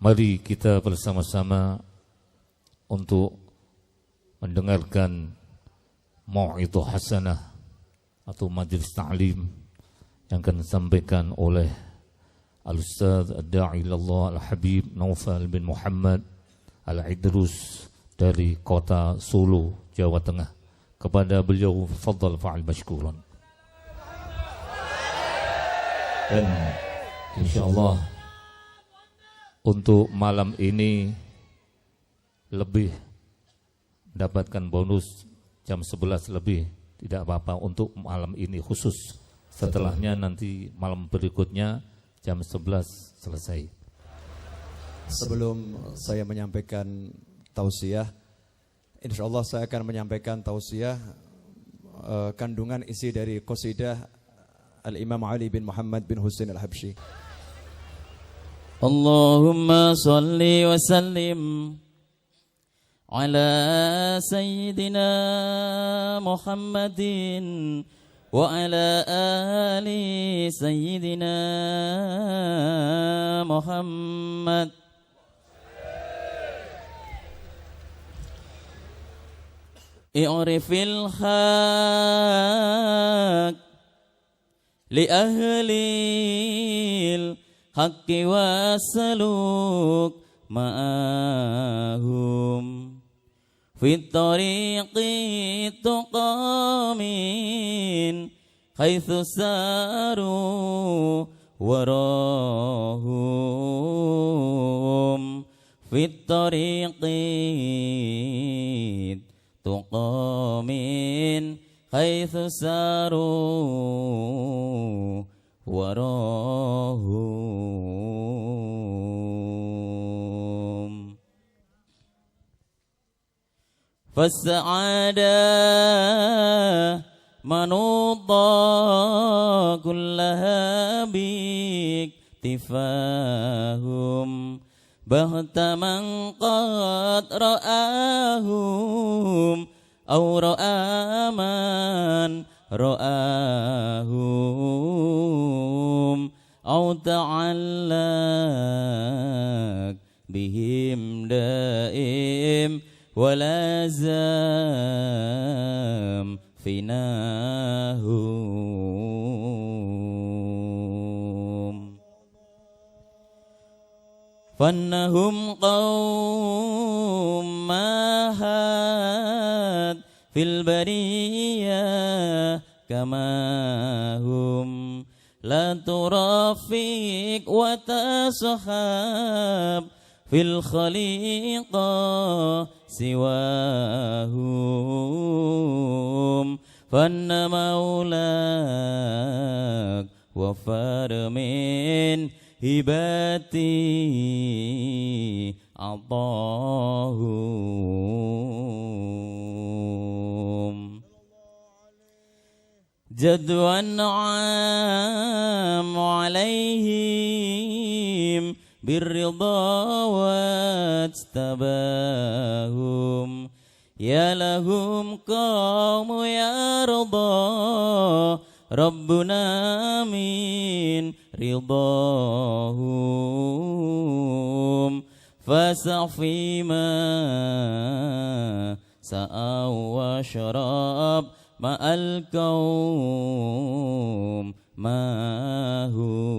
Mari kita bersama-sama untuk mendengarkan mau'izah hasanah atau majelis ta'lim yang akan disampaikan oleh Al-Ustaz Ad-Da'i Ilallah Al-Habib Naufal bin Muhammad Al-Idrus dari kota Solo, Jawa Tengah. Kepada beliau, fadhal fa'al mashkuran. Dan insyaallah untuk malam ini lebih mendapatkan bonus jam 11 lebih, tidak apa-apa untuk malam ini khusus. Setelahnya nanti malam berikutnya jam 11 selesai. Sebelum saya menyampaikan tausiah, insyaallah saya akan menyampaikan tausiah kandungan isi dari qasidah Al-Imam Ali bin Muhammad bin Husain Al-Habsyi. Allahumma salli wa sallim ala sayyidina Muhammadin wa ala ali sayyidina Muhammad. I'rifil haq li ahlil haqqi wasaluk ma'ahum fit tariqi tuqamin haitsu saru warahum fit tariqi tuqamin haitsu saru warahum fas'ada manudha kullaha biktifahum bahtaman qad ra'ahum aw ra'aman ra'ahum aw ta'allaq bihim daim walazam finahum fannahum qawm mahad fil bariyah kama hum la turafiq wa tasahab fil khaliqah siwahum fanna maulak wa farmin hibati atahum jadwan am alaihim birridha wajtabahum ya lahum qawmu yarda rabbuna min ridahum fasa'fi ma sa'aw wa syarab ma'al qawm mahum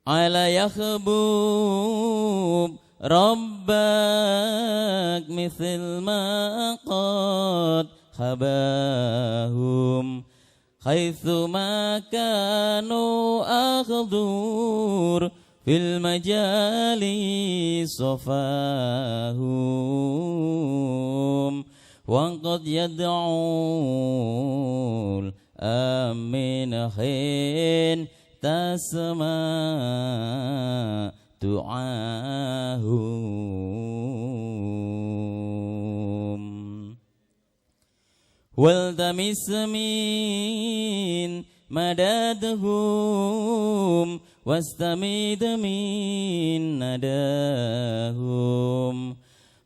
ala yakhbub rabbak mithil ma qad habahum haitsu ma kanu akhdur fil majali safahum wa qad yad'ul amin khin tasma du'ahum wal tamis min madadhum wastamid min nadahum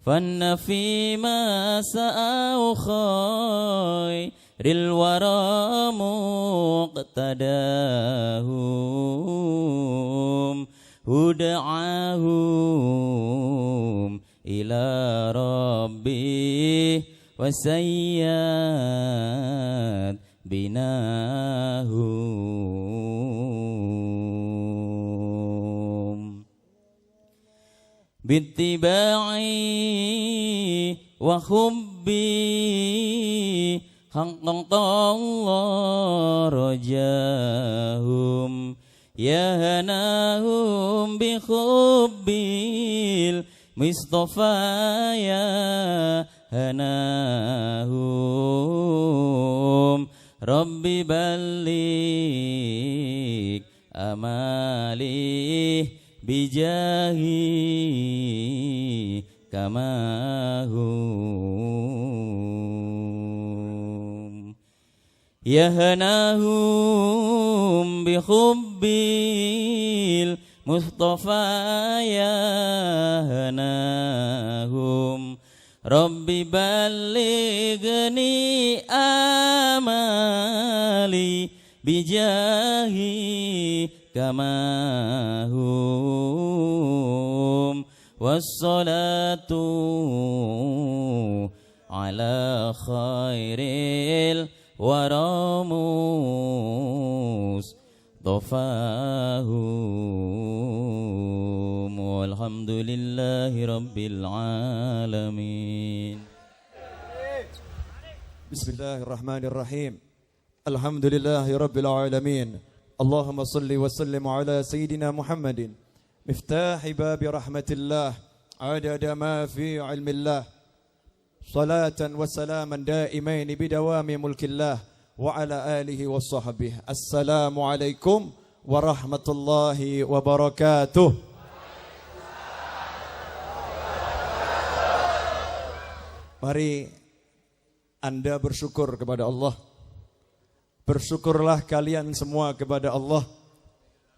fanna fi ma sa'au khay الورى مقتداهم ودعاهم إلى ربي وسياد بناهم باتباعي وحبي حقق الله رجاهم يا هناهم بحب المصطفى يا هناهم ربي بلغ أمالي بجاهي كما هم يا هناهم بحب المصطفى يا هناهم ربي بلغني آمالي بجاهي كما هم والصلاة على خير الورى مصطفاهم والحمد لله رب العالمين. بسم الله الرحمن الرحيم. الحمد لله رب العالمين. اللهم صل وسلم على سيدنا محمد مفتاح باب رحمة الله عدد ما في علم الله صلاة وسلاما دائمين بدوام ملك الله وعلى آله وصحبه. السلام عليكم ورحمة الله وبركاته. Mari Anda bersyukur kepada Allah. Bersyukurlah kalian semua kepada Allah,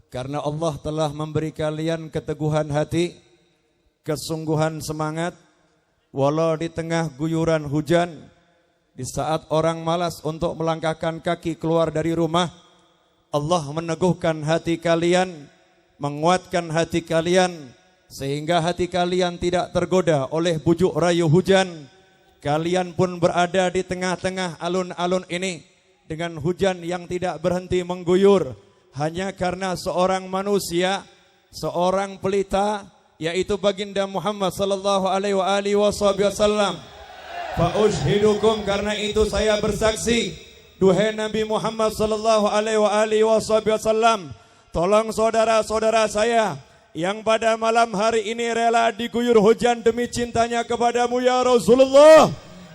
karena Allah telah memberi kalian keteguhan hati, kesungguhan semangat, walau di tengah guyuran hujan, di saat orang malas untuk melangkahkan kaki keluar dari rumah, Allah meneguhkan hati kalian, menguatkan hati kalian, sehingga hati kalian tidak tergoda oleh bujuk rayu hujan. Kalian pun berada di tengah-tengah alun-alun ini dengan hujan yang tidak berhenti mengguyur, hanya karena seorang manusia, seorang pelita, yaitu baginda Muhammad sallallahu alaihi wasallam. Fa ushhidukum, karena itu saya bersaksi, duhai Nabi Muhammad sallallahu alaihi wasallam, tolong saudara-saudara saya yang pada malam hari ini rela diguyur hujan demi cintanya kepadamu ya Rasulullah,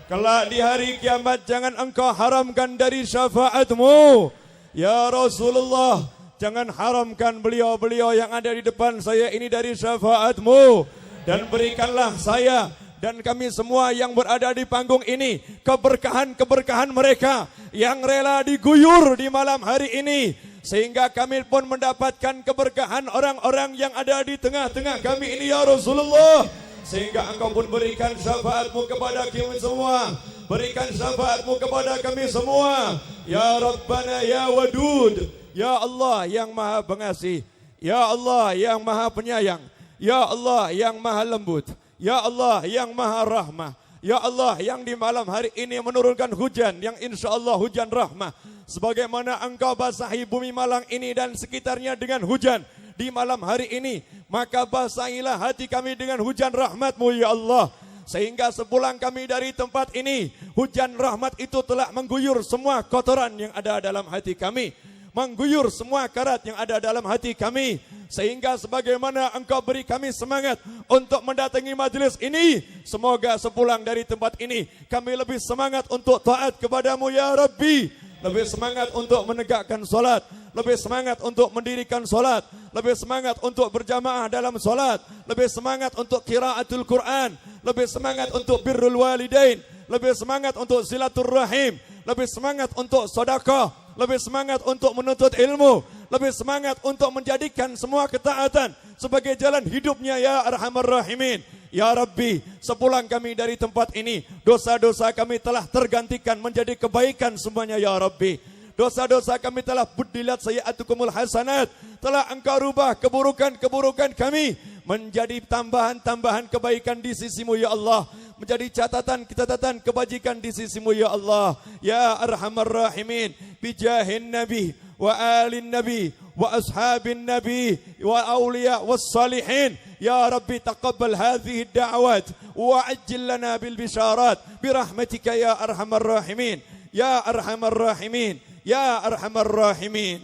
kelak di hari kiamat jangan engkau haramkan dari syafaatmu ya Rasulullah. Jangan haramkan beliau-beliau yang ada di depan saya ini dari syafaatmu, dan berikanlah saya dan kami semua yang berada di panggung ini keberkahan-keberkahan mereka yang rela diguyur di malam hari ini, sehingga kami pun mendapatkan keberkahan orang-orang yang ada di tengah-tengah kami ini ya Rasulullah. Sehingga engkau pun berikan syafaatmu kepada kami semua, berikan syafaatmu kepada kami semua ya Rabbana ya Wadud, ya Allah yang maha pengasih, ya Allah yang maha penyayang, ya Allah yang maha lembut, ya Allah yang maha rahmah, ya Allah yang di malam hari ini menurunkan hujan yang insya Allah hujan rahmah. Sebagaimana engkau basahi bumi Malang ini dan sekitarnya dengan hujan di malam hari ini, maka basahilah hati kami dengan hujan rahmat-Mu ya Allah. Sehingga sepulang kami dari tempat ini, hujan rahmat itu telah mengguyur semua kotoran yang ada dalam hati kami, mengguyur semua karat yang ada dalam hati kami, sehingga sebagaimana engkau beri kami semangat untuk mendatangi majelis ini, semoga sepulang dari tempat ini kami lebih semangat untuk taat kepadamu ya Rabbi, lebih semangat untuk menegakkan solat, lebih semangat untuk mendirikan solat, lebih semangat untuk berjamaah dalam solat, lebih semangat untuk qiraatul Quran, lebih semangat untuk birrul walidain, lebih semangat untuk silaturrahim, lebih semangat untuk sedekah, lebih semangat untuk menuntut ilmu, lebih semangat untuk menjadikan semua ketaatan sebagai jalan hidupnya ya Arhamar Rahimin. Ya Rabbi, sepulang kami dari tempat ini, dosa-dosa kami telah tergantikan menjadi kebaikan semuanya ya Rabbi. Dosa-dosa kami telah buddilat sayyi'atukumul hasanat. Telah Engkau rubah keburukan-keburukan kami menjadi tambahan-tambahan kebaikan di sisimu ya Allah. Menjadi catatan-catatan kebajikan di sisimu ya Allah. Ya Arhamar Rahimin, bijahin Nabi wa alin Nabi wa ashabin Nabi wa awliya was salihin. Ya Rabbi taqabbal hadhihi ad-da'awat wa ajjil lana bil bisharat birahmatika ya Arhamar Rahimin. Ya Arhamar Rahimin, ya Arhamar Rahimin.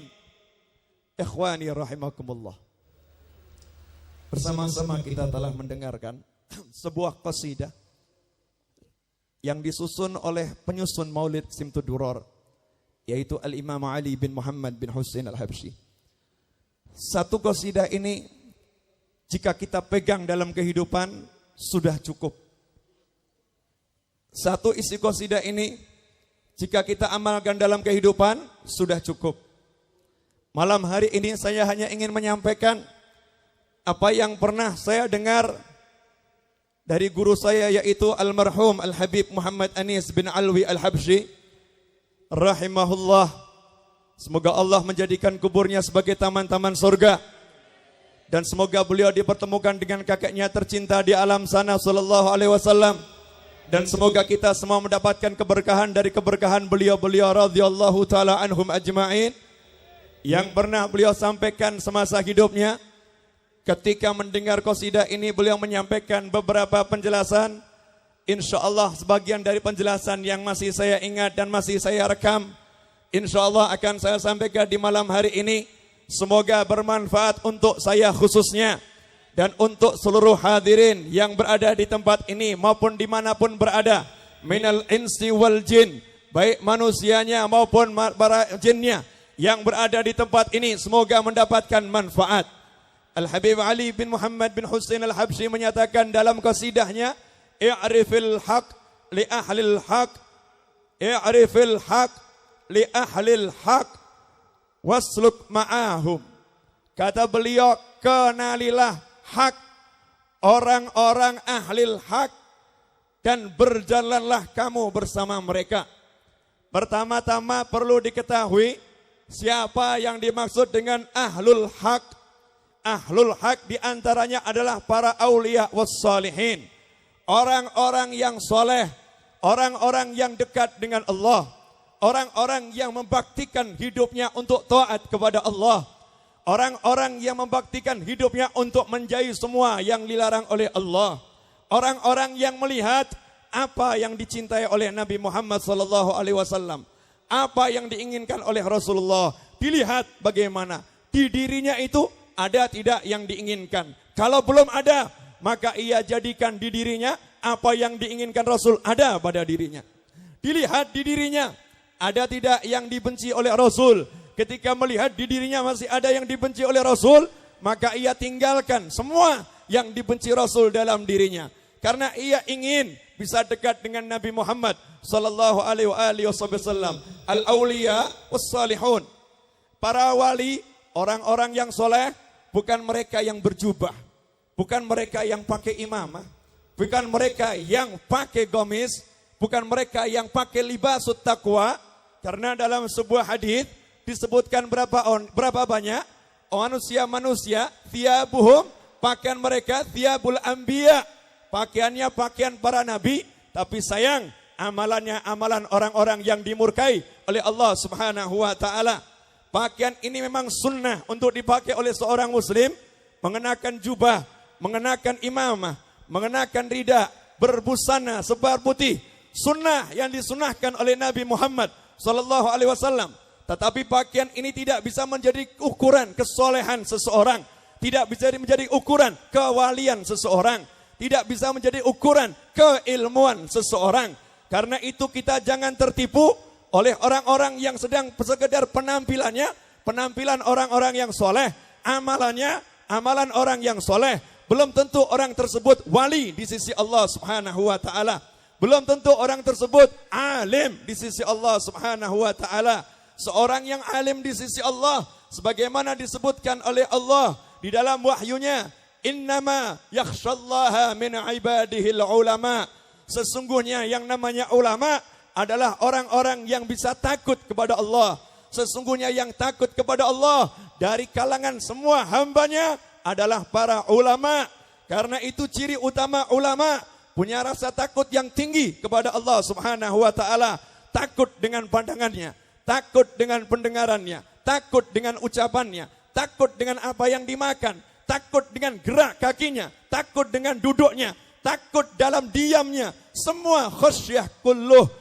Ikhwani rahimakumullah. Bersama-sama kita telah mendengarkan sebuah qasidah yang disusun oleh penyusun Maulid Simtud Duror, yaitu Al-Imam Ali bin Muhammad bin Husain Al-Habsyi. Satu qasidah ini jika kita pegang dalam kehidupan sudah cukup. Satu isi qasidah ini jika kita amalkan dalam kehidupan sudah cukup. Malam hari ini saya hanya ingin menyampaikan apa yang pernah saya dengar dari guru saya, yaitu almarhum Al-Habib Muhammad Anis bin Alwi Al-Habsyi rahimahullah. Semoga Allah menjadikan kuburnya sebagai taman-taman surga, dan semoga beliau dipertemukan dengan kakeknya tercinta di alam sana sallallahu alaihi wasallam, dan semoga kita semua mendapatkan keberkahan dari keberkahan beliau-beliau radhiyallahu taala anhum ajma'in. Yang pernah beliau sampaikan semasa hidupnya, ketika mendengar qasidah ini beliau menyampaikan beberapa penjelasan. Insya Allah sebagian dari penjelasan yang masih saya ingat dan masih saya rekam, insya Allah akan saya sampaikan di malam hari ini. Semoga bermanfaat untuk saya khususnya, dan untuk seluruh hadirin yang berada di tempat ini maupun dimanapun berada, minal insi wal jin, baik manusianya maupun para jinnya yang berada di tempat ini, semoga mendapatkan manfaat. Al-Habib Ali bin Muhammad bin Husain Al-Habsyi menyatakan dalam qasidahnya, i'rifil haq li ahlil haq, i'rifil haq li ahlil haq wasluk ma'ahum. Kata beliau, kenalilah hak, orang-orang ahlil hak, dan berjalanlah kamu bersama mereka. Pertama-tama perlu diketahui siapa yang dimaksud dengan ahlul haq. Ahlul haq diantaranya adalah para awliya wassalihin, orang-orang yang soleh, orang-orang yang dekat dengan Allah, orang-orang yang membaktikan hidupnya untuk taat kepada Allah, orang-orang yang membaktikan hidupnya untuk menjauhi semua yang dilarang oleh Allah, orang-orang yang melihat apa yang dicintai oleh Nabi Muhammad SAW, apa yang diinginkan oleh Rasulullah, dilihat bagaimana di dirinya itu ada tidak yang diinginkan. Kalau belum ada, maka ia jadikan di dirinya apa yang diinginkan Rasul ada pada dirinya. Dilihat di dirinya ada tidak yang dibenci oleh Rasul. Ketika melihat di dirinya masih ada yang dibenci oleh Rasul, maka ia tinggalkan semua yang dibenci Rasul dalam dirinya, karena ia ingin bisa dekat dengan Nabi Muhammad sallallahu alaihi wasallam. Al-auliya was-salihun, para wali, orang-orang yang soleh, bukan mereka yang berjubah, bukan mereka yang pakai imamah, bukan mereka yang pakai gamis, bukan mereka yang pakai libasut taqwa. Karena dalam sebuah hadis disebutkan berapa banyak manusia-manusia, thiyabuhum, pakaian mereka thiyabul anbiya, pakaiannya pakaian para nabi, tapi sayang amalannya amalan orang-orang yang dimurkai oleh Allah Subhanahu wa taala. Pakaian ini memang sunnah untuk dipakai oleh seorang muslim, mengenakan jubah, mengenakan imamah, mengenakan rida, berbusana sebar putih, sunnah yang disunahkan oleh Nabi Muhammad sallallahu alaihi wasallam. Tetapi pakaian ini tidak bisa menjadi ukuran kesolehan seseorang, tidak bisa menjadi ukuran kewalian seseorang, tidak bisa menjadi ukuran keilmuan seseorang. Karena itu kita jangan tertipu oleh orang-orang yang sedang sekedar penampilannya, penampilan orang-orang yang soleh, amalannya, amalan orang yang soleh. Belum tentu orang tersebut wali di sisi Allah Subhanahu wa ta'ala. Belum tentu orang tersebut alim di sisi Allah Subhanahu wa ta'ala. Seorang yang alim di sisi Allah, sebagaimana disebutkan oleh Allah di dalam wahyunya, Innama yakhshallaha min ibadihil ulama. Sesungguhnya yang namanya ulama adalah orang-orang yang bisa takut kepada Allah. Sesungguhnya yang takut kepada Allah dari kalangan semua hambanya adalah para ulama. Karena itu ciri utama ulama, punya rasa takut yang tinggi kepada Allah Subhanahu wa ta'ala. Takut dengan pandangannya, takut dengan pendengarannya, takut dengan ucapannya, takut dengan apa yang dimakan, takut dengan gerak kakinya, takut dengan duduknya, takut dalam diamnya. Semua khasyah kulluh,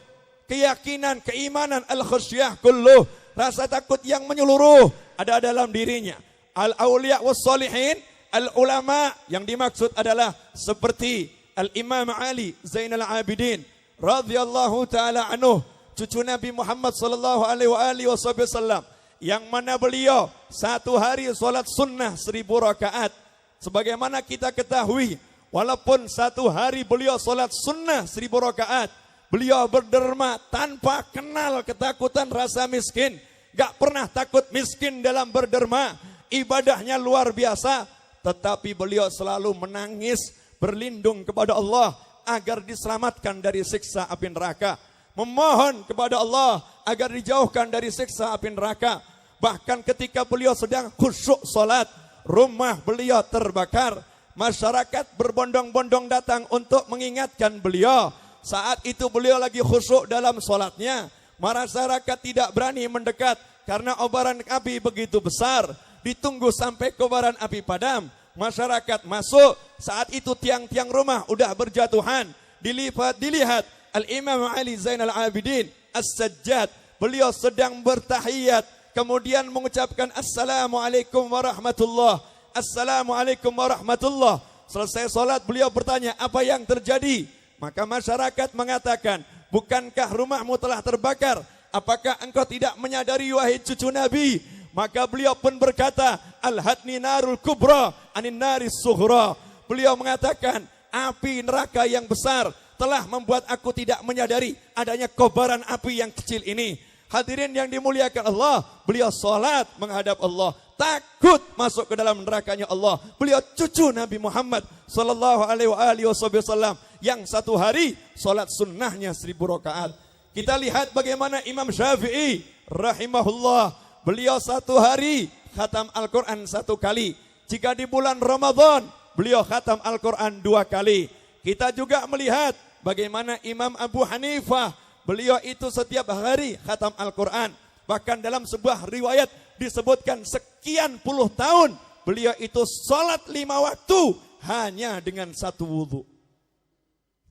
keyakinan, keimanan al-khasyah kulluh, rasa takut yang menyeluruh ada dalam dirinya. Al-awliya was-salihin, al-ulama yang dimaksud adalah seperti Al-Imam Ali Zainal Abidin radhiyallahu taala anhu, cucu Nabi Muhammad sallallahu alaihi wasallam, yang mana beliau satu hari salat sunnah 1000 rakaat. Sebagaimana kita ketahui, walaupun satu hari beliau salat sunnah 1000 rakaat, beliau berderma tanpa kenal ketakutan rasa miskin. Gak pernah takut miskin dalam berderma. Ibadahnya luar biasa. Tetapi beliau selalu menangis, berlindung kepada Allah agar diselamatkan dari siksa api neraka. Memohon kepada Allah agar dijauhkan dari siksa api neraka. Bahkan ketika beliau sedang khusyuk salat, rumah beliau terbakar. Masyarakat berbondong-bondong datang untuk mengingatkan beliau. Saat itu beliau lagi khusyuk dalam salatnya. Masyarakat tidak berani mendekat karena obaran api begitu besar. Ditunggu sampai kobaran api padam. Masyarakat masuk. Saat itu tiang-tiang rumah udah berjatuhan. Dilihat Al-Imam Ali Zainal Abidin As-Sajjad, beliau sedang bertahiyat, kemudian mengucapkan Assalamualaikum warahmatullah, Assalamualaikum warahmatullah. Selesai salat beliau bertanya, apa yang terjadi? Maka masyarakat mengatakan, bukankah rumahmu telah terbakar? Apakah engkau tidak menyadari wahai cucu Nabi? Maka beliau pun berkata, Al-hadni narul kubra anin naris sughra. Beliau mengatakan, api neraka yang besar telah membuat aku tidak menyadari adanya kobaran api yang kecil ini. Hadirin yang dimuliakan Allah, beliau salat menghadap Allah, takut masuk ke dalam nerakanya Allah. Beliau cucu Nabi Muhammad sallallahu alaihi wasallam yang satu hari salat sunnahnya 1000 rakaat. Kita lihat bagaimana Imam Syafi'i rahimahullah, beliau satu hari khatam Al-Quran 1 kali. Jika di bulan Ramadan, beliau khatam Al-Quran 2 kali. Kita juga melihat bagaimana Imam Abu Hanifah, beliau itu setiap hari khatam Al-Quran. Bahkan dalam sebuah riwayat disebutkan sekian puluh tahun beliau itu salat 5 waktu hanya dengan 1 wudu.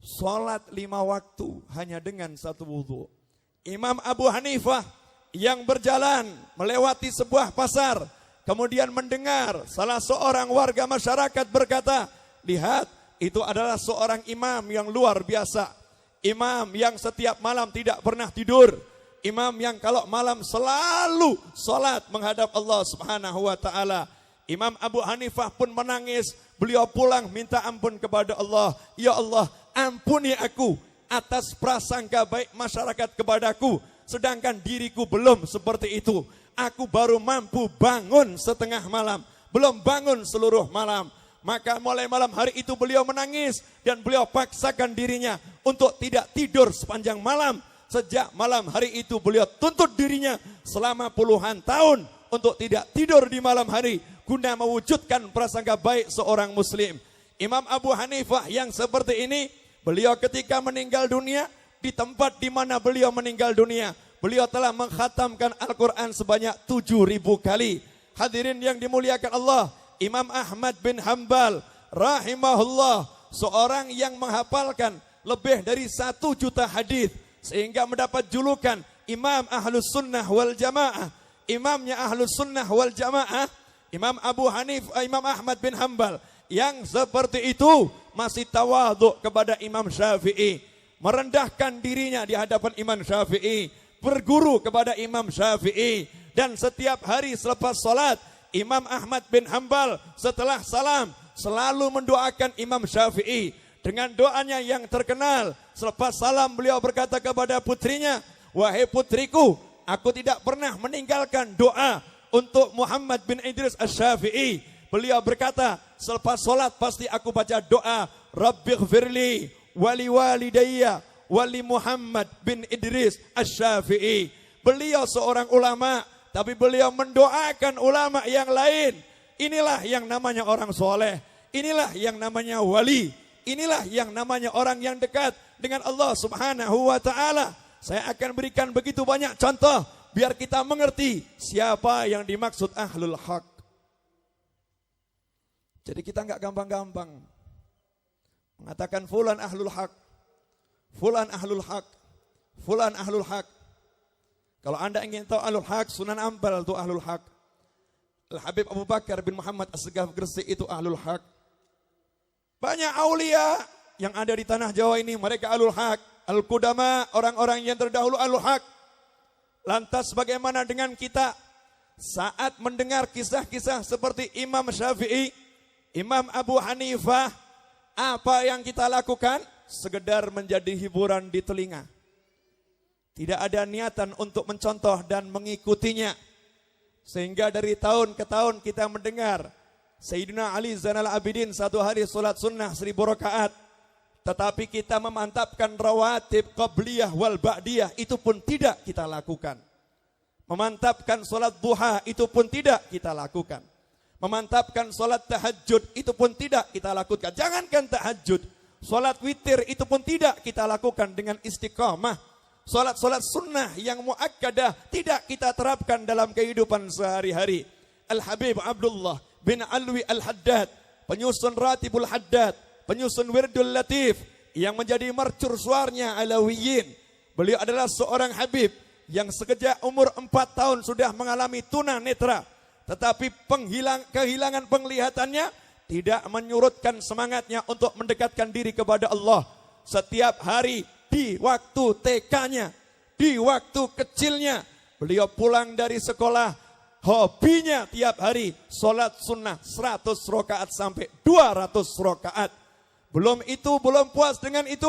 Salat 5 waktu hanya dengan 1 wudu. Imam Abu Hanifah yang berjalan melewati sebuah pasar, kemudian mendengar salah seorang warga masyarakat berkata, lihat, itu adalah seorang imam yang luar biasa. Imam yang setiap malam tidak pernah tidur. Imam yang kalau malam selalu salat menghadap Allah Subhanahu wa ta'ala. Imam Abu Hanifah pun menangis. Beliau pulang minta ampun kepada Allah. Ya Allah, ampuni aku atas prasangka baik masyarakat kepadaku. Sedangkan diriku belum seperti itu. Aku baru mampu bangun setengah malam, belum bangun seluruh malam. Maka mulai malam hari itu beliau menangis dan beliau paksakan dirinya untuk tidak tidur sepanjang malam. Sejak malam hari itu beliau tuntut dirinya selama puluhan tahun untuk tidak tidur di malam hari guna mewujudkan prasangka baik seorang muslim. Imam Abu Hanifah yang seperti ini, beliau ketika meninggal dunia, di tempat di mana beliau meninggal dunia, beliau telah mengkhatamkan Al-Quran sebanyak 7.000 kali. Hadirin yang dimuliakan Allah, Imam Ahmad bin Hanbal rahimahullah, seorang yang menghafalkan lebih dari 1 juta hadis sehingga mendapat julukan Imam Ahlus Sunnah wal Jamaah. Imamnya Ahlus Sunnah wal Jamaah, Imam Imam Ahmad bin Hanbal yang seperti itu masih tawadhu kepada Imam Syafi'i, merendahkan dirinya di hadapan Imam Syafi'i, berguru kepada Imam Syafi'i, dan setiap hari selepas salat Imam Ahmad bin Hanbal setelah salam selalu mendoakan Imam Syafi'i dengan doanya yang terkenal. Selepas salam beliau berkata kepada putrinya, wahai putriku, aku tidak pernah meninggalkan doa untuk Muhammad bin Idris Asy-Syafi'i. beliau berkata, selepas sholat pasti aku baca doa, Rabbighfirli wali walidayya wali Muhammad bin Idris Asy-Syafi'i. Beliau seorang ulama, tapi beliau mendoakan ulama yang lain. Inilah yang namanya orang soleh. Inilah yang namanya wali. Inilah yang namanya orang yang dekat dengan Allah Subhanahu wa ta'ala. Saya akan berikan begitu banyak contoh biar kita mengerti siapa yang dimaksud ahlul haq. Jadi kita enggak gampang-gampang mengatakan fulan ahlul haq, fulan ahlul haq, fulan ahlul haq. Kalau Anda ingin tahu ahlul haq, Sunan Ampel itu ahlul haq. Al-Habib Abu Bakar bin Muhammad As-Segaf Gresik itu ahlul haq. Banyak aulia yang ada di tanah Jawa ini, mereka ahlul haq. Al-Qudama, orang-orang yang terdahulu ahlul haq. Lantas bagaimana dengan kita saat mendengar kisah-kisah seperti Imam Syafi'i, Imam Abu Hanifah, apa yang kita lakukan? Sekedar menjadi hiburan di telinga. Tidak ada niatan untuk mencontoh dan mengikutinya. Sehingga dari tahun ke tahun kita mendengar Sayyidina Ali Zainal Abidin satu hari sholat sunnah 1000 rakaat. Tetapi kita memantapkan rawatib qabliyah wal ba'diyah, itu pun tidak kita lakukan. Memantapkan sholat duha, itu pun tidak kita lakukan. Memantapkan sholat tahajud, itu pun tidak kita lakukan. Jangankan tahajud, sholat witir itu pun tidak kita lakukan dengan istiqamah. Sholat-sholat sunnah yang muakkadah tidak kita terapkan dalam kehidupan sehari-hari. Al-Habib Abdullah bin Alwi Al-Haddad, penyusun Ratibul Haddad, penyusun Wirdul Latif, yang menjadi mercusuarnya Alawiyin. Beliau adalah seorang Habib yang sejak umur 4 tahun sudah mengalami tunanetra. Tetapi kehilangan penglihatannya tidak menyurutkan semangatnya untuk mendekatkan diri kepada Allah. Setiap hari di waktu TK-nya, di waktu kecilnya, beliau pulang dari sekolah, hobinya tiap hari sholat sunnah 100 rakaat sampai 200 rakaat. Belum puas dengan itu,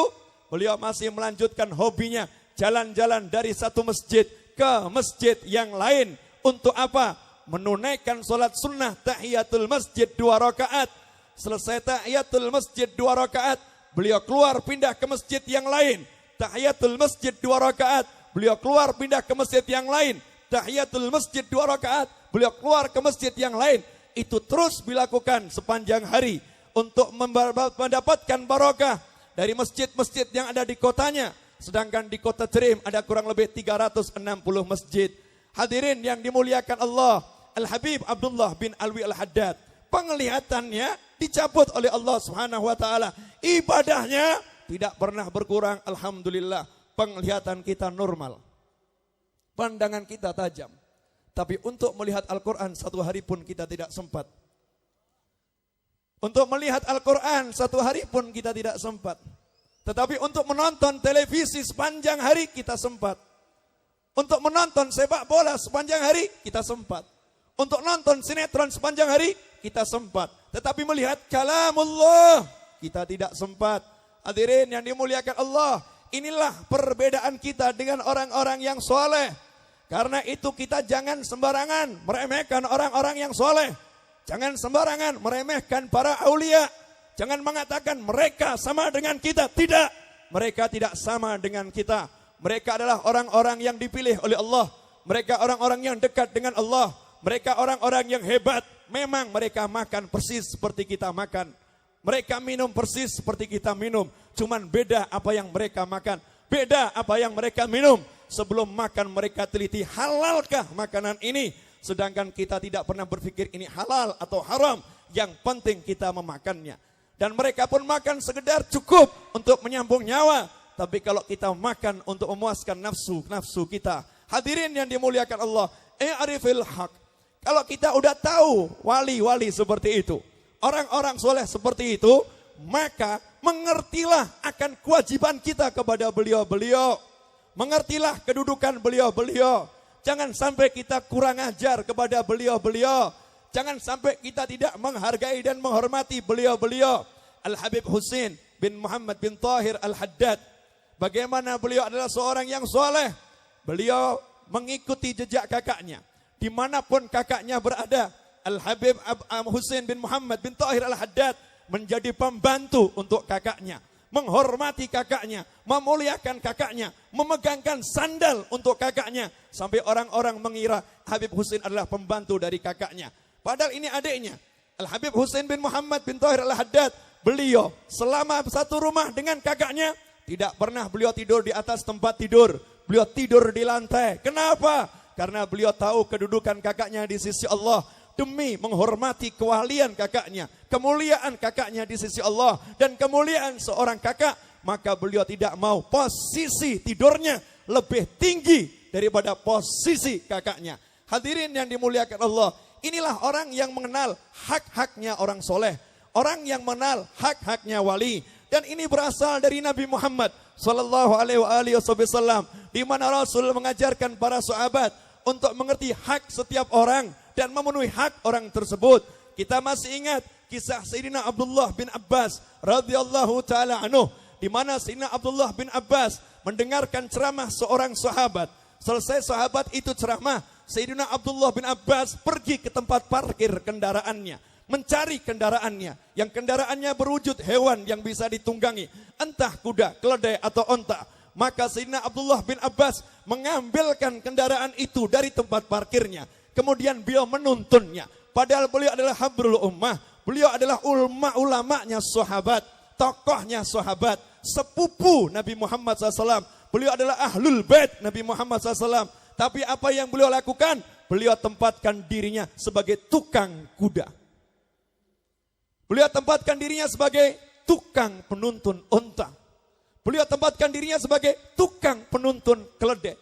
beliau masih melanjutkan hobinya, jalan-jalan dari satu masjid ke masjid yang lain. Untuk apa? Menunaikan sholat sunnah tahiyatul masjid 2 rakaat. Selesai tahiyatul masjid 2 rakaat, beliau keluar pindah ke masjid yang lain. Tahiyatul masjid 2 rakaat, beliau keluar pindah ke masjid yang lain. Tahiyatul masjid 2 rakaat, beliau keluar ke masjid yang lain. Itu terus dilakukan sepanjang hari untuk mendapatkan barokah dari masjid-masjid yang ada di kotanya. Sedangkan di kota Jerim ada kurang lebih 360 masjid. Hadirin yang dimuliakan Allah, Al-Habib Abdullah bin Alwi Al-Haddad, penglihatannya dicabut oleh Allah Subhanahu wa taala. Ibadahnya tidak pernah berkurang, alhamdulillah. Penglihatan kita normal. Pandangan kita tajam. Tapi untuk melihat Al-Qur'an satu hari pun kita tidak sempat. Untuk melihat Al-Qur'an satu hari pun kita tidak sempat. Tetapi untuk menonton televisi sepanjang hari kita sempat. Untuk menonton sepak bola sepanjang hari kita sempat. Untuk nonton sinetron sepanjang hari kita sempat. Tetapi melihat kalamullah kita tidak sempat. Hadirin yang dimuliakan Allah, inilah perbedaan kita dengan orang-orang yang soleh. Karena itu kita jangan sembarangan meremehkan orang-orang yang soleh. Jangan sembarangan meremehkan para aulia. Jangan mengatakan mereka sama dengan kita. Tidak, mereka tidak sama dengan kita. Mereka adalah orang-orang yang dipilih oleh Allah. Mereka orang-orang yang dekat dengan Allah. Mereka orang-orang yang hebat. Memang mereka makan persis seperti kita makan. Mereka minum persis seperti kita minum. Cuman beda apa yang mereka makan. Beda apa yang mereka minum. Sebelum makan mereka teliti, halalkah makanan ini? Sedangkan kita tidak pernah berpikir ini halal atau haram. Yang penting kita memakannya. Dan mereka pun makan sekedar cukup untuk menyambung nyawa. Tapi kalau kita makan untuk memuaskan nafsu kita. Hadirin yang dimuliakan Allah, i'rifil haq. Kalau kita udah tahu wali-wali seperti itu, orang-orang soleh seperti itu, maka mengertilah akan kewajiban kita kepada beliau-beliau. Mengertilah kedudukan beliau-beliau. Jangan sampai kita kurang ajar kepada beliau-beliau. Jangan sampai kita tidak menghargai dan menghormati beliau-beliau. Al-Habib Husain bin Muhammad bin Tahir Al-Haddad. Bagaimana beliau adalah seorang yang soleh. Beliau mengikuti jejak kakaknya. Dimanapun kakaknya berada, Al-Habib Husain bin Muhammad bin Tahir Al-Haddad menjadi pembantu untuk kakaknya, menghormati kakaknya, memuliakan kakaknya, memegangkan sandal untuk kakaknya, sampai orang-orang mengira Habib Husain adalah pembantu dari kakaknya. Padahal ini adiknya. Al-Habib Husain bin Muhammad bin Tahir Al-Haddad, beliau selama satu rumah dengan kakaknya, tidak pernah beliau tidur di atas tempat tidur. Beliau tidur di lantai. Kenapa? Karena beliau tahu kedudukan kakaknya di sisi Allah. Demi menghormati kewalian kakaknya, kemuliaan kakaknya di sisi Allah, dan kemuliaan seorang kakak, maka beliau tidak mau posisi tidurnya lebih tinggi daripada posisi kakaknya. Hadirin yang dimuliakan Allah, inilah orang yang mengenal hak-haknya orang soleh, orang yang mengenal hak-haknya wali. Dan ini berasal dari Nabi Muhammad sallallahu alaihi wasallam, di mana Rasul mengajarkan para sahabat untuk mengerti hak setiap orang dan memenuhi hak orang tersebut. Kita masih ingat kisah Sayyidina Abdullah bin Abbas radhiyallahu taala anhu, di mana Sayyidina Abdullah bin Abbas mendengarkan ceramah seorang sahabat. Selesai sahabat itu ceramah, Sayyidina Abdullah bin Abbas pergi ke tempat parkir kendaraannya, mencari kendaraannya, yang kendaraannya berwujud hewan yang bisa ditunggangi, entah kuda, keledai atau onta. Maka Sayyidina Abdullah bin Abbas mengambilkan kendaraan itu dari tempat parkirnya. Kemudian beliau menuntunnya. Padahal beliau adalah habrul ummah. Beliau adalah ulamanya sahabat, tokohnya sahabat, sepupu Nabi Muhammad SAW. Beliau adalah ahlul bait Nabi Muhammad SAW. Tapi apa yang beliau lakukan? Beliau tempatkan dirinya sebagai tukang kuda. Beliau tempatkan dirinya sebagai tukang penuntun unta. Beliau tempatkan dirinya sebagai tukang penuntun keledai.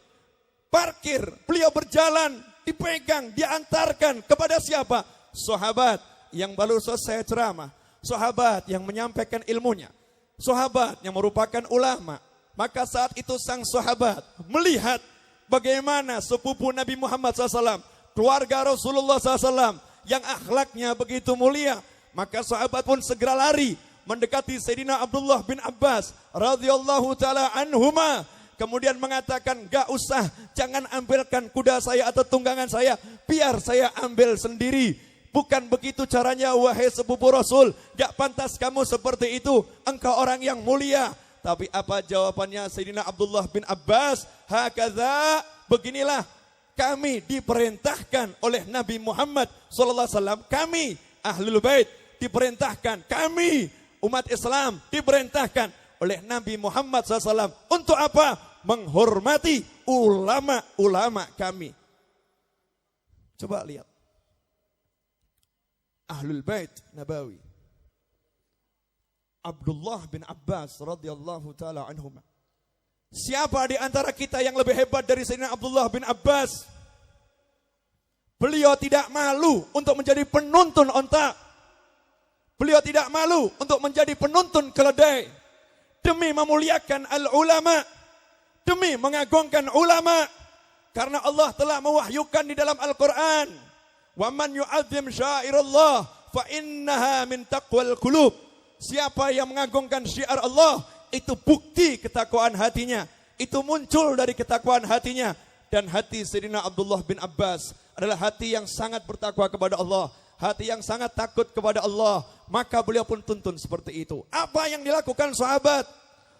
Parkir, beliau berjalan, dipegang, diantarkan kepada siapa? Sahabat yang baru selesai ceramah, sahabat yang menyampaikan ilmunya, sahabat yang merupakan ulama. Maka saat itu sang sahabat melihat bagaimana sepupu Nabi Muhammad SAW, keluarga Rasulullah SAW yang akhlaknya begitu mulia. Maka sahabat pun segera lari mendekati Sayyidina Abdullah bin Abbas radhiyallahu taala anhuma. Kemudian mengatakan, gak usah, jangan ambilkan kuda saya atau tunggangan saya, biar saya ambil sendiri. Bukan begitu caranya wahai sepupu Rasul, gak pantas kamu seperti itu, engkau orang yang mulia. Tapi apa jawabannya Sayyidina Abdullah bin Abbas? Hakadha, beginilah kami diperintahkan oleh Nabi Muhammad SAW, kami ahlul bait diperintahkan, kami umat Islam diperintahkan oleh Nabi Muhammad SAW. Untuk apa? Menghormati ulama-ulama kami. Coba lihat. Ahlul Bait Nabawi. Abdullah bin Abbas radhiyallahu taala anhuma. Siapa di antara kita yang lebih hebat dari Sayyidina Abdullah bin Abbas? Beliau tidak malu untuk menjadi penuntun onta. Beliau tidak malu untuk menjadi penuntun keledai. Demi memuliakan al-ulama, demi mengagungkan ulama. Karena Allah telah mewahyukan di dalam Al-Quran, wa man yu'azzim syairallah fa innaha min taqwal qulub. Siapa yang mengagungkan syiar Allah, itu bukti ketakwaan hatinya, itu muncul dari ketakwaan hatinya. Dan hati Sayyidina Abdullah bin Abbas adalah hati yang sangat bertakwa kepada Allah, hati yang sangat takut kepada Allah. Maka beliau pun tuntun seperti itu. Apa yang dilakukan sahabat?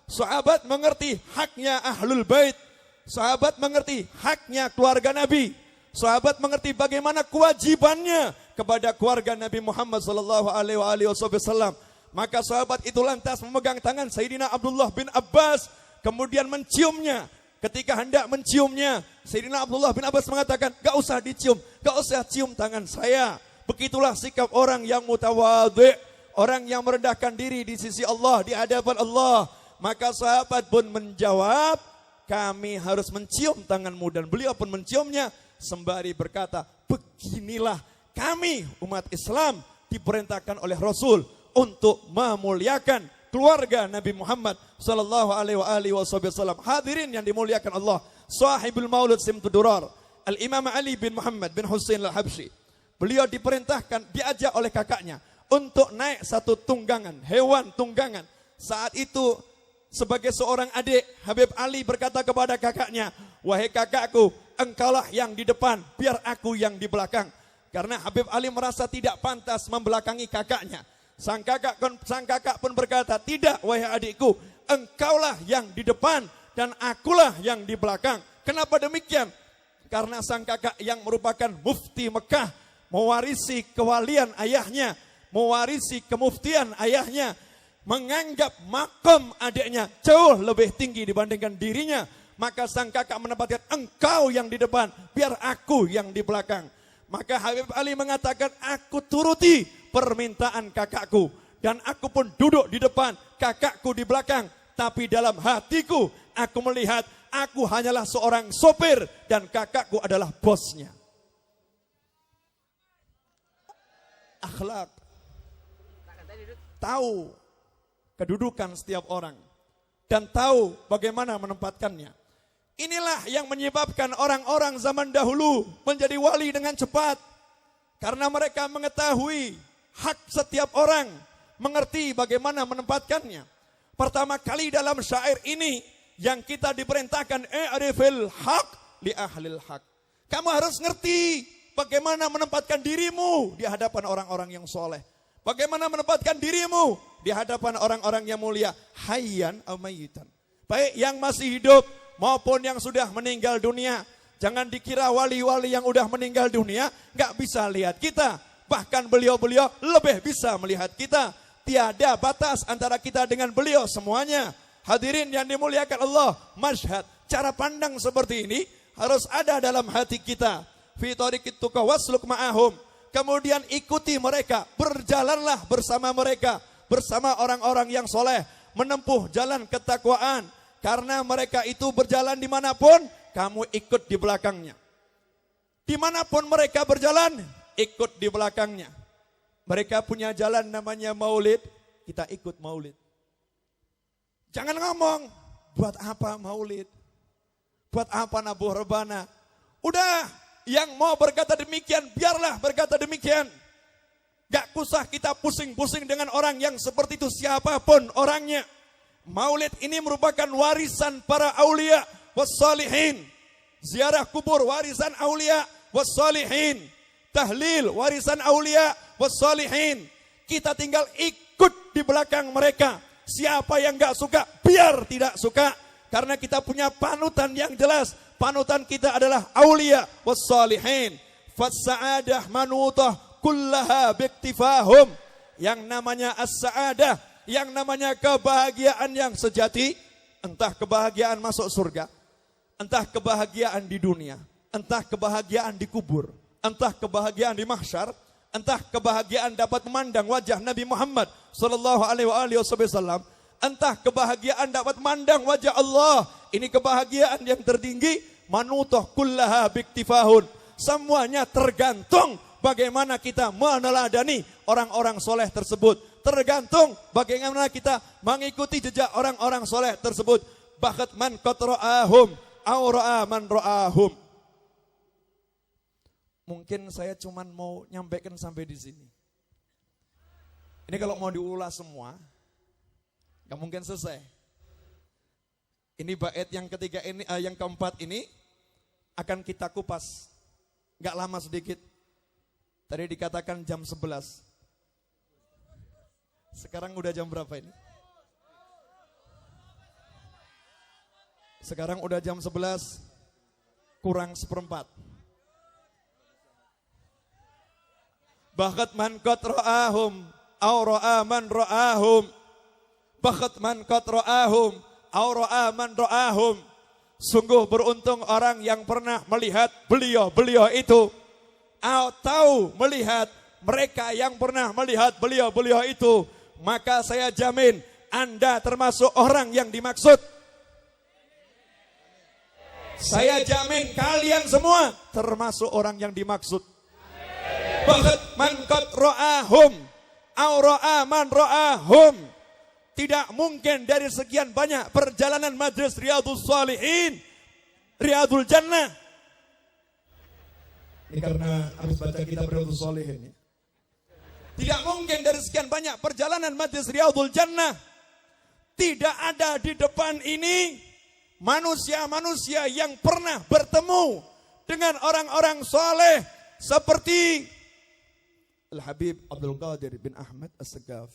Sahabat mengerti haknya ahlul bait. Sahabat mengerti haknya keluarga Nabi. Sahabat mengerti bagaimana kewajibannya kepada keluarga Nabi Muhammad sallallahu alaihi wasallam. Maka sahabat itu lantas memegang tangan Sayyidina Abdullah bin Abbas, kemudian menciumnya. Ketika hendak menciumnya, Sayyidina Abdullah bin Abbas mengatakan, gak usah dicium, gak usah cium tangan saya. Begitulah sikap orang yang mutawadhi, orang yang merendahkan diri di sisi Allah, di hadapan Allah. Maka sahabat pun menjawab, kami harus mencium tanganmu. Dan beliau pun menciumnya sembari berkata, beginilah kami umat Islam diperintahkan oleh Rasul untuk memuliakan keluarga Nabi Muhammad sallallahu alaihi wasallam. Hadirin yang dimuliakan Allah, sahibul maulud simtud durar, Al-Imam Ali bin Muhammad bin Husain Al-Habsyi. Beliau diperintahkan, diajak oleh kakaknya untuk naik satu tunggangan, hewan tunggangan. Saat itu sebagai seorang adik, Habib Ali berkata kepada kakaknya, wahai kakakku, engkaulah yang di depan, biar aku yang di belakang. Karena Habib Ali merasa tidak pantas membelakangi kakaknya. Sang kakak pun berkata, tidak wahai adikku, engkaulah yang di depan dan akulah yang di belakang. Kenapa demikian? Karena sang kakak yang merupakan mufti Mekah, mewarisi kewalian ayahnya, mewarisi kemuftian ayahnya, menganggap makom adiknya jauh lebih tinggi dibandingkan dirinya. Maka sang kakak menempatkan engkau yang di depan, biar aku yang di belakang. Maka Habib Ali mengatakan, aku turuti permintaan kakakku. Dan aku pun duduk di depan, kakakku di belakang. Tapi dalam hatiku, aku melihat aku hanyalah seorang sopir dan kakakku adalah bosnya. Akhlak. Tahu kedudukan setiap orang. Dan tahu bagaimana menempatkannya. Inilah yang menyebabkan orang-orang zaman dahulu menjadi wali dengan cepat. Karena mereka mengetahui hak setiap orang, mengerti bagaimana menempatkannya. Pertama kali dalam syair ini yang kita diperintahkan, i'rifil haq li ahlil haq. Kamu harus ngerti bagaimana menempatkan dirimu di hadapan orang-orang yang soleh. Bagaimana menempatkan dirimu di hadapan orang-orang yang mulia. Hayyan aw mayyitan. Baik yang masih hidup maupun yang sudah meninggal dunia. Jangan dikira wali-wali yang udah meninggal dunia gak bisa lihat kita. Bahkan beliau-beliau lebih bisa melihat kita. Tiada batas antara kita dengan beliau semuanya. Hadirin yang dimuliakan Allah, masyhad, cara pandang seperti ini harus ada dalam hati kita. Fi tariqit tuqa wasluk ma'ahum. Kemudian ikuti mereka, berjalanlah bersama mereka, bersama orang-orang yang soleh, menempuh jalan ketakwaan. Karena mereka itu berjalan dimanapun, kamu ikut di belakangnya. Dimanapun mereka berjalan, ikut di belakangnya. Mereka punya jalan namanya maulid, kita ikut maulid. Jangan ngomong, buat apa maulid? Buat apa nabuh rebana? Udah, yang mau berkata demikian, biarlah berkata demikian. Gak usah kita pusing-pusing dengan orang yang seperti itu, siapapun orangnya. Maulid ini merupakan warisan para aulia wassalihin. Ziarah kubur warisan aulia wassalihin. Tahlil warisan aulia wassalihin. Kita tinggal ikut di belakang mereka. Siapa yang gak suka, biar tidak suka. Karena kita punya panutan yang jelas. Panutan kita adalah aulia wassalihin. Fassa'adah manutah kullaha biktifahum. Yang namanya as-sa'adah, yang namanya kebahagiaan yang sejati, entah kebahagiaan masuk surga, entah kebahagiaan di dunia, entah kebahagiaan di kubur, entah kebahagiaan di mahsyar, entah kebahagiaan dapat memandang wajah Nabi Muhammad sallallahu alaihi wasallam, entah kebahagiaan dapat memandang wajah Allah. Ini kebahagiaan yang tertinggi, manutoh kullaha biktifahun. Semuanya tergantung bagaimana kita meneladani orang-orang soleh tersebut. Tergantung bagaimana kita mengikuti jejak orang-orang soleh tersebut. Bakat man qad ra'ahum aw ra'a man ra'ahum. Mungkin saya cuman mau nyampaikan sampai di sini. Ini kalau mau diulas semua, gak mungkin selesai. Ini bait yang ketiga ini, yang keempat ini akan kita kupas. Gak lama sedikit. Tadi dikatakan jam 11. Sekarang udah jam berapa ini? Sekarang udah jam 11 kurang seperempat. Bakat man qad ra'ahum aw ra'a man ra'ahum. Bakat man qad ra'ahum aw ra'a man ra'ahum. Sungguh beruntung orang yang pernah melihat beliau-beliau itu, atau melihat mereka yang pernah melihat beliau-beliau itu. Maka saya jamin Anda termasuk orang yang dimaksud. Saya jamin kalian semua termasuk orang yang dimaksud. Bakat man qad ra'ahum aw ra'a man ra'ahum. Tidak mungkin dari sekian banyak perjalanan Majlis Riyadhus Shalihin, Riyadhul Jannah. Ini karena habis baca kitab Riyadhus Shalihin. Tidak mungkin dari sekian banyak perjalanan Majlis Riyadhul Jannah, tidak ada di depan ini manusia-manusia yang pernah bertemu dengan orang-orang soleh seperti Al-Habib Abdul Qadir bin Ahmad As-Segaf.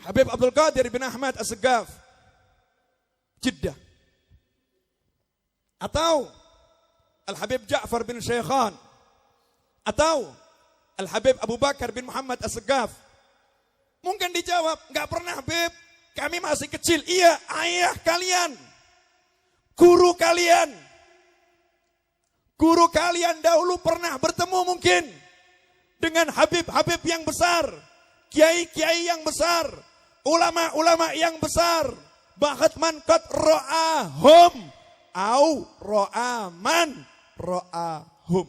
Habib Abdul Qadir bin Ahmad As-Segaf, Jeddah. Atau Al-Habib Ja'far bin Syekhan. Atau Al-Habib Abu Bakar bin Muhammad As-Segaf. Mungkin dijawab, enggak pernah Habib, kami masih kecil. Iya, ayah kalian, guru kalian dahulu pernah bertemu mungkin dengan Habib-Habib yang besar, kiai-kiai yang besar, ulama-ulama yang besar. Bahkan man qad ra'ahum au ra'aman ra'ahum.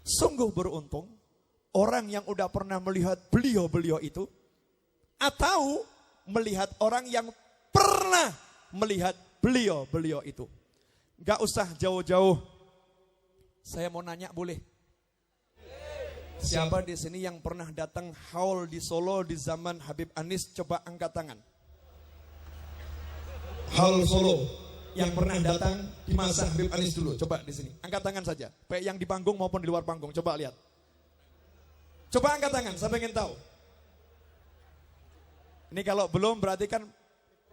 Sungguh beruntung orang yang udah pernah melihat beliau-beliau itu, atau melihat orang yang pernah melihat beliau-beliau itu. Gak usah jauh-jauh. Saya mau nanya boleh? Siapa di sini yang pernah datang haul di Solo di zaman Habib Anis? Coba angkat tangan. Haul Solo yang pernah datang di masa Habib Anis dulu. Coba di sini. Angkat tangan saja. Baik yang di panggung maupun di luar panggung. Coba lihat. Coba angkat tangan. Saya pengen tahu. Ini kalau belum berarti kan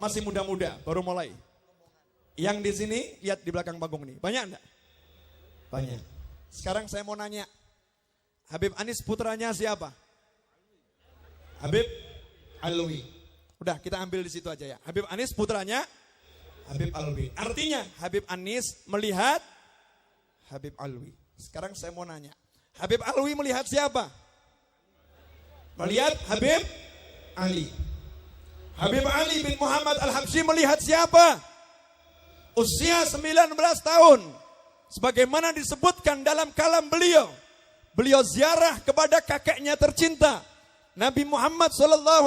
masih muda-muda, baru mulai. Yang di sini lihat di belakang panggung nih. Banyak enggak? Banyak. Sekarang saya mau nanya. Habib Anis putranya siapa? Habib Alwi. Udah kita ambil di situ aja ya. Habib Anis putranya Habib Alwi. Artinya Habib Anis melihat Habib Alwi. Sekarang saya mau nanya. Habib Alwi melihat siapa? Melihat Habib Ali. Habib Ali bin Muhammad Al-Habsyi melihat siapa? Usia 19 tahun. Sebagaimana disebutkan dalam kalam beliau. Beliau ziarah kepada kakeknya tercinta. Nabi Muhammad SAW.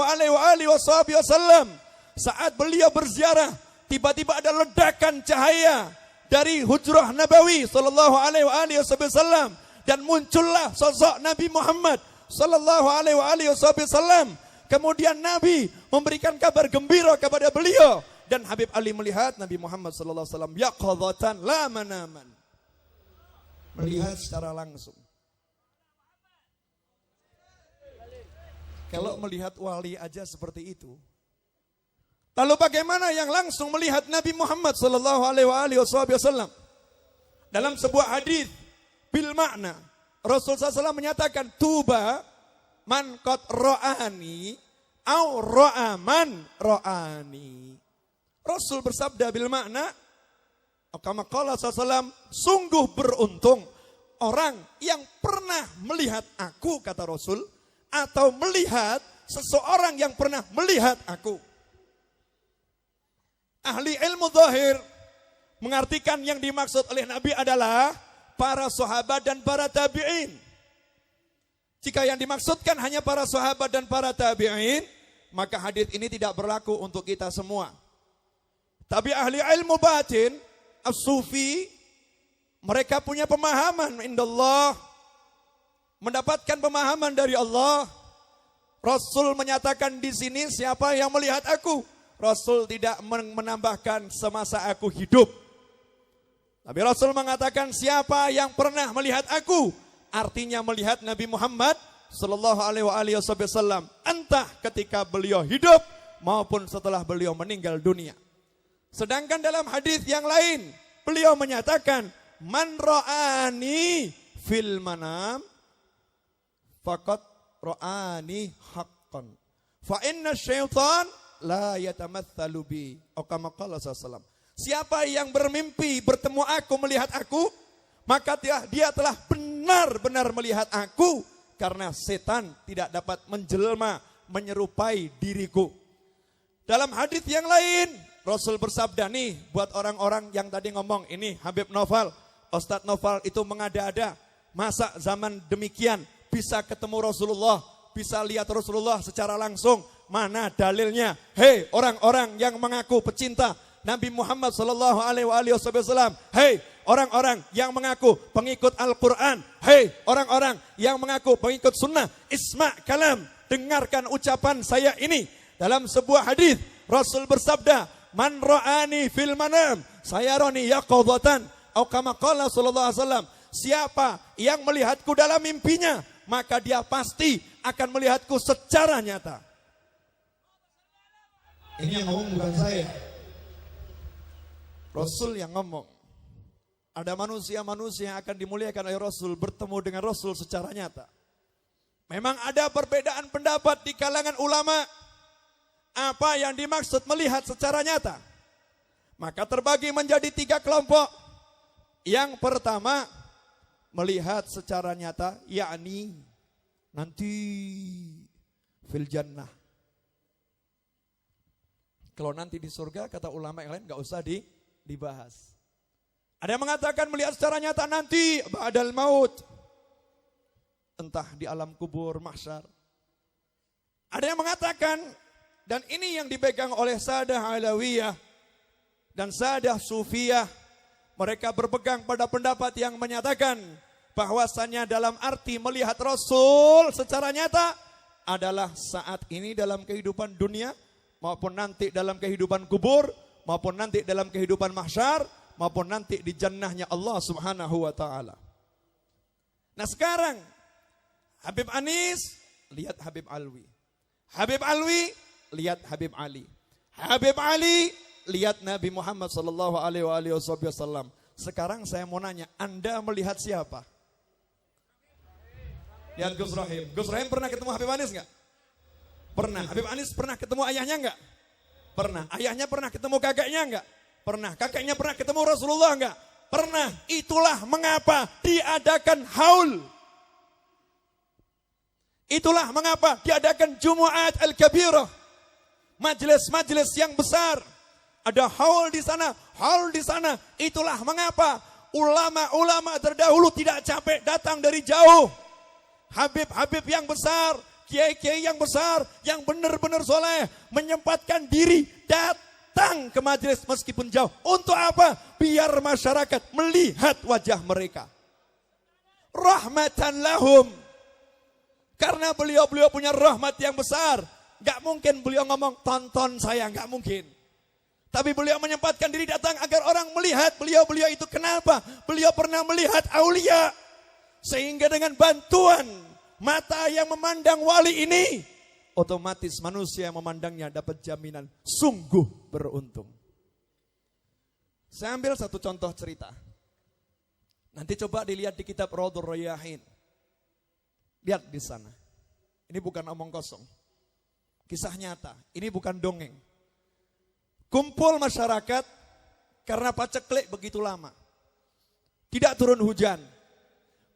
Saat beliau berziarah, tiba-tiba ada ledakan cahaya dari hujrah Nabawi SAW. Dan muncullah sosok Nabi Muhammad SAW. Kemudian Nabi memberikan kabar gembira kepada beliau. Dan Habib Ali melihat Nabi Muhammad SAW yaqadhatan la manaman. Melihat secara langsung. Kalau melihat wali aja seperti itu. Lalu bagaimana yang langsung melihat Nabi Muhammad SAW? Dalam sebuah hadis bil makna, Rasul SAW menyatakan, tuba man qad ra'ani au ra'aman ra'ani. Rasul bersabda bil makna, kama qala SAW, sungguh beruntung orang yang pernah melihat aku, kata Rasul, atau melihat seseorang yang pernah melihat aku. Ahli ilmu zahir mengartikan yang dimaksud oleh Nabi adalah para sahabat dan para tabi'in. Jika yang dimaksudkan hanya para sahabat dan para tabi'in, maka hadis ini tidak berlaku untuk kita semua. Tapi ahli ilmu batin, as-sufi, mereka punya pemahaman indallah, mendapatkan pemahaman dari Allah. Rasul menyatakan di sini, siapa yang melihat aku? Rasul tidak menambahkan semasa aku hidup. Tapi Rasul mengatakan siapa yang pernah melihat aku? Artinya melihat Nabi Muhammad sallallahu alaihi wasallam, entah ketika beliau hidup maupun setelah beliau meninggal dunia. Sedangkan dalam hadis yang lain, beliau menyatakan, man ra'ani fil manam faqad ra'ani haqqan. Fa inna syaitan la yatamatsalu bi. Atau kama qala sallallahu. Siapa yang bermimpi bertemu aku, melihat aku, maka dia telah benar-benar melihat aku, karena setan tidak dapat menjelma menyerupai diriku. Dalam hadis yang lain, Rasul bersabda nih buat orang-orang yang tadi ngomong ini Habib Noval, Ustadz Noval itu mengada-ada. Masa zaman demikian bisa ketemu Rasulullah, bisa lihat Rasulullah secara langsung? Mana dalilnya? Hei orang-orang yang mengaku pecinta Nabi Muhammad sallallahu alaihi wasallam. Hei orang-orang yang mengaku pengikut Al-Quran. Hei orang-orang yang mengaku pengikut sunnah. Isma' kalam, dengarkan ucapan saya ini. Dalam sebuah hadis Rasul bersabda, man ra'ani fil manam sayarani yaqadhatan. Atau kama qala sallallahu alaihi wasallam, Siapa yang melihatku dalam mimpinya, maka dia pasti akan melihatku secara nyata. Ini yang ngomong bukan saya. Rasul yang ngomong. Ada manusia-manusia yang akan dimuliakan oleh Rasul, bertemu dengan Rasul secara nyata. Memang ada perbedaan pendapat di kalangan ulama. Apa yang dimaksud melihat secara nyata? Maka terbagi menjadi 3 kelompok. Yang pertama, melihat secara nyata, yakni nanti fil jannah. Kalau nanti di surga, kata ulama yang lain gak usah dibahas. Ada yang mengatakan melihat secara nyata nanti ba'dal maut. Entah di alam kubur, mahsyar. Ada yang mengatakan, dan ini yang dipegang oleh Sadah Alawiyah dan Sadah Sufiyah, mereka berpegang pada pendapat yang menyatakan bahwasannya dalam arti melihat Rasul secara nyata adalah saat ini dalam kehidupan dunia, maupun nanti dalam kehidupan kubur, maupun nanti dalam kehidupan mahsyar, maupun nanti di jannahnya Allah Subhanahu wa taala. Nah sekarang Habib Anis lihat Habib Alwi. Habib Alwi lihat Habib Ali. Habib Ali lihat Nabi Muhammad sallallahu alaihi wasallam. Sekarang saya mau nanya, Anda melihat siapa? Lihat Gus Rahim. Gus Rahim pernah ketemu Habib Anis enggak? Pernah. Habib Anis pernah ketemu ayahnya enggak? Pernah. Ayahnya pernah ketemu kakeknya enggak? Pernah. Kakeknya pernah ketemu Rasulullah enggak? Pernah. Itulah mengapa diadakan haul. Itulah mengapa diadakan Jumu'at Al-Kabirah. Majelis-majelis yang besar. Ada haul di sana, haul di sana. Itulah mengapa ulama-ulama terdahulu tidak capek datang dari jauh. Habib-habib yang besar, kiai-kiai yang besar, yang benar-benar soleh, menyempatkan diri datang ke majelis meskipun jauh. Untuk apa? Biar masyarakat melihat wajah mereka. Rahmatan lahum. Karena beliau-beliau punya rahmat yang besar. Gak mungkin beliau ngomong, tonton saya, gak mungkin. Tapi beliau menyempatkan diri datang agar orang melihat beliau-beliau itu. Kenapa? Beliau pernah melihat aulia. Sehingga dengan bantuan mata yang memandang wali ini, otomatis manusia yang memandangnya dapat jaminan sungguh beruntung. Saya ambil satu contoh cerita. Nanti coba dilihat di kitab Raudhur Rayyahin. Lihat di sana. Ini bukan omong kosong. Kisah nyata. Ini bukan dongeng. Kumpul masyarakat karena paceklik begitu lama. Tidak turun hujan.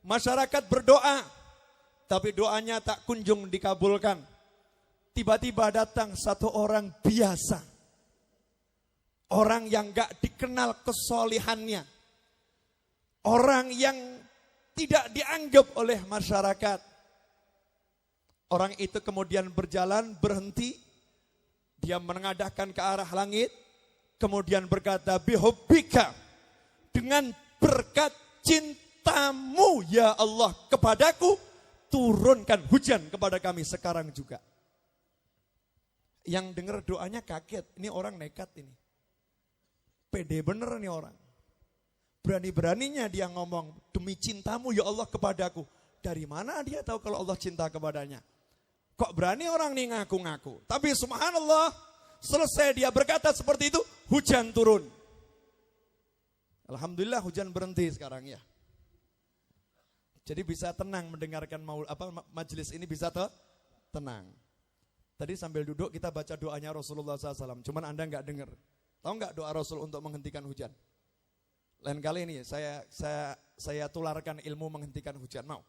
Masyarakat berdoa, tapi doanya tak kunjung dikabulkan. Tiba-tiba datang satu orang biasa. Orang yang gak dikenal kesolihannya. Orang yang tidak dianggap oleh masyarakat. Orang itu kemudian berjalan, berhenti. Dia menengadahkan ke arah langit. Kemudian berkata, bihubbika. Dengan berkat cintamu ya Allah kepadaku. Turunkan hujan kepada kami sekarang juga. Yang dengar doanya kaget. Ini orang nekat ini. Pede bener nih orang. Berani-beraninya dia ngomong, demi cintamu ya Allah kepadaku. Dari mana dia tahu kalau Allah cinta kepadanya? Kok berani orang ini ngaku-ngaku? Tapi subhanallah, selesai dia berkata seperti itu, hujan turun. Alhamdulillah hujan berhenti sekarang ya. Jadi bisa tenang mendengarkan majelis ini bisa tenang. Tadi sambil duduk kita baca doanya Rasulullah SAW. Cuman Anda nggak dengar. Tahu nggak doa Rasul untuk menghentikan hujan? Lain kali ini saya tularkan ilmu menghentikan hujan. Mau?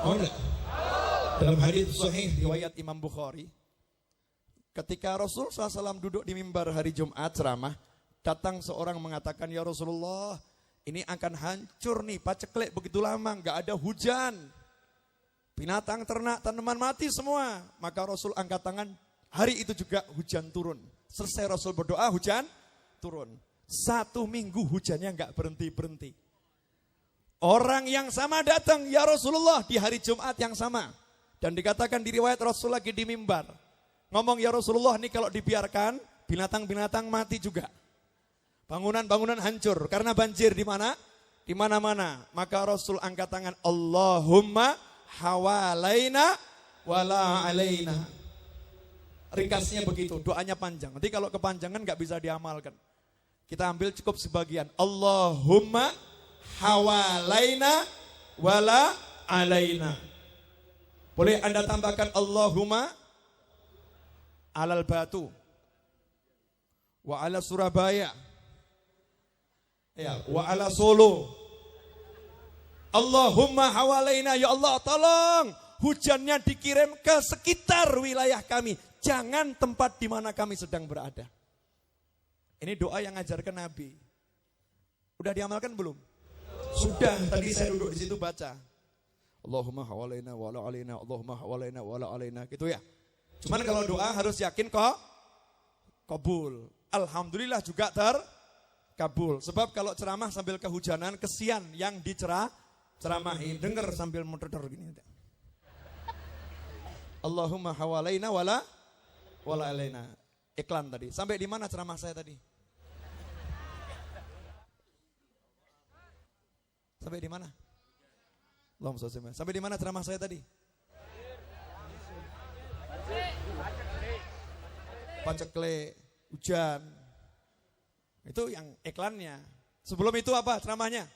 Oh, enggak? Dalam hadits sahih riwayat Imam Bukhari, ketika Rasul SAW duduk di mimbar hari Jumat ceramah, datang seorang mengatakan, ya Rasulullah, ini akan hancur nih, paceklik begitu lama, nggak ada hujan. Binatang, ternak, tanaman mati semua. Maka Rasul angkat tangan, hari itu juga hujan turun. Selesai Rasul berdoa, hujan turun. 1 minggu hujannya nggak berhenti-berhenti. Orang yang sama datang, ya Rasulullah, di hari Jumat yang sama. Dan dikatakan di riwayat Rasul lagi di mimbar. Ngomong, ya Rasulullah, ini kalau dibiarkan, binatang-binatang mati juga. Bangunan-bangunan hancur. Karena banjir di mana? di mana-mana. Maka Rasul angkat tangan, Allahumma hawalaina wala alaina. Ringkasnya begitu, doanya panjang. Nanti kalau kepanjangan nggak bisa diamalkan. Kita ambil cukup sebagian. Allahumma hawalaina wala alaina. Boleh Anda tambahkan Allahumma alal Batu wa ala Surabaya. Ya, wa ala Solo. Allahumma hawalaina, ya Allah tolong hujannya dikirim ke sekitar wilayah kami. Jangan tempat di mana kami sedang berada. Ini doa yang ngajarkan Nabi. Udah diamalkan belum? Sudah, tadi saya duduk di situ baca. Allahumma hawalaina wa ala alaina, Allahumma hawalaina wa ala alaina, gitu ya. Cuman kalau doa harus yakin kok kabul. Alhamdulillah juga terkabul. Sebab kalau ceramah sambil kehujanan, kesian yang diceramahi. Dengar sambil muter-muter gini. Allahumma hawalaina wala alaina. Iklan tadi. Sampai di mana ceramah saya tadi? Sampai di mana? Sampai di mana ceramah saya tadi? Pacekle, hujan. Itu yang iklannya. Sebelum itu apa ceramahnya?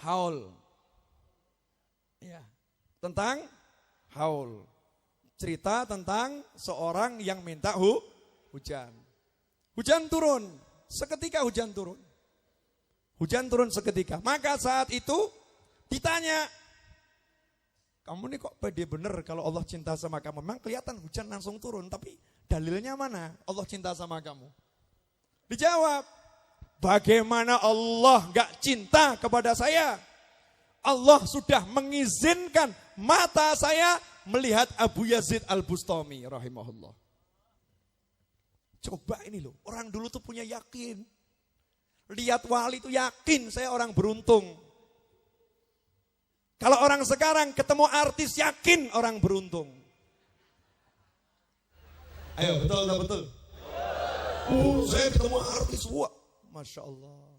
Haul. Ya. Tentang haul. Cerita tentang seorang yang minta hujan. Hujan turun. Seketika hujan turun. Hujan turun seketika. Maka saat itu ditanya, kamu ini kok pede bener kalau Allah cinta sama kamu? Memang kelihatan hujan langsung turun, tapi dalilnya mana Allah cinta sama kamu? Dijawab, bagaimana Allah gak cinta kepada saya? Allah sudah mengizinkan mata saya melihat Abu Yazid Al-Bustami rahimahullah. Coba ini loh, orang dulu tuh punya yakin. Lihat wali itu yakin, saya orang beruntung. Kalau orang sekarang ketemu artis yakin orang beruntung. Ayo betul tak betul? Saya ketemu artis, wah, Masya Allah.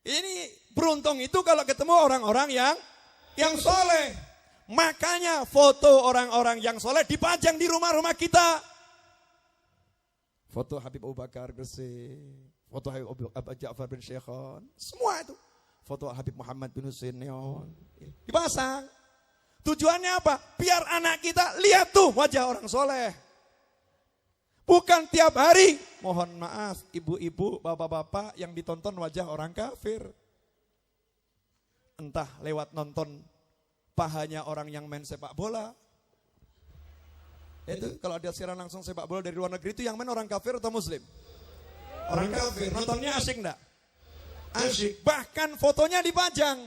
Ini beruntung itu kalau ketemu orang-orang yang soleh. Makanya foto orang-orang yang soleh dipajang di rumah-rumah kita. Foto Habib Abu Bakar Gresik, foto Habib Abu Ja'far bin Syekhon, semua itu. Foto Habib Muhammad bin Husain Neon dipasang. Tujuannya apa? Biar anak kita lihat tuh wajah orang soleh. Bukan tiap hari, mohon maaf ibu-ibu, bapak-bapak yang ditonton wajah orang kafir. Entah lewat nonton pahanya orang yang main sepak bola. Itu kalau ada siaran langsung sepak bola dari luar negeri itu yang main orang kafir atau muslim? Orang kafir. Nontonnya asik enggak? Asyik. Bahkan fotonya dipajang.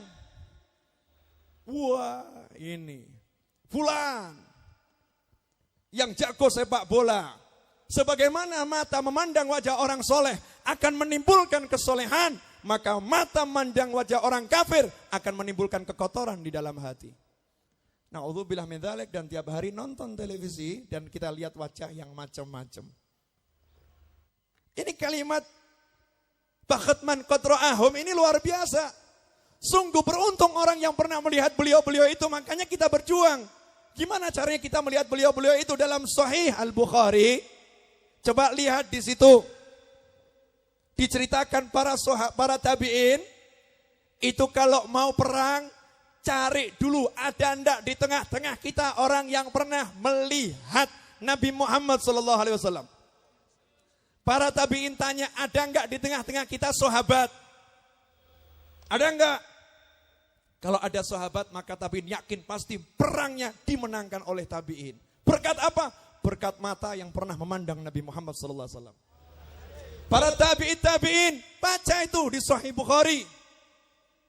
Wah, ini fulan yang jago sepak bola. Sebagaimana mata memandang wajah orang soleh akan menimbulkan kesolehan, maka mata memandang wajah orang kafir akan menimbulkan kekotoran di dalam hati. Na'udzubillah min dzalik, dan tiap hari nonton televisi dan kita lihat wajah yang macam-macam. Ini kalimat Bakhat man qad ra'ahum ini luar biasa. Sungguh beruntung orang yang pernah melihat beliau-beliau itu, makanya kita berjuang. Gimana caranya kita melihat beliau-beliau itu dalam Sahih Al-Bukhari? Coba lihat di situ. Diceritakan para tabi'in itu kalau mau perang cari dulu ada ndak di tengah-tengah kita orang yang pernah melihat Nabi Muhammad SAW. Para tabi'in tanya, ada enggak di tengah-tengah kita sahabat? Ada enggak? Kalau ada sahabat, maka tabi'in yakin pasti perangnya dimenangkan oleh tabi'in. Berkat apa? Berkat mata yang pernah memandang Nabi Muhammad SAW. Para tabi'in, baca itu di Sahih Bukhari.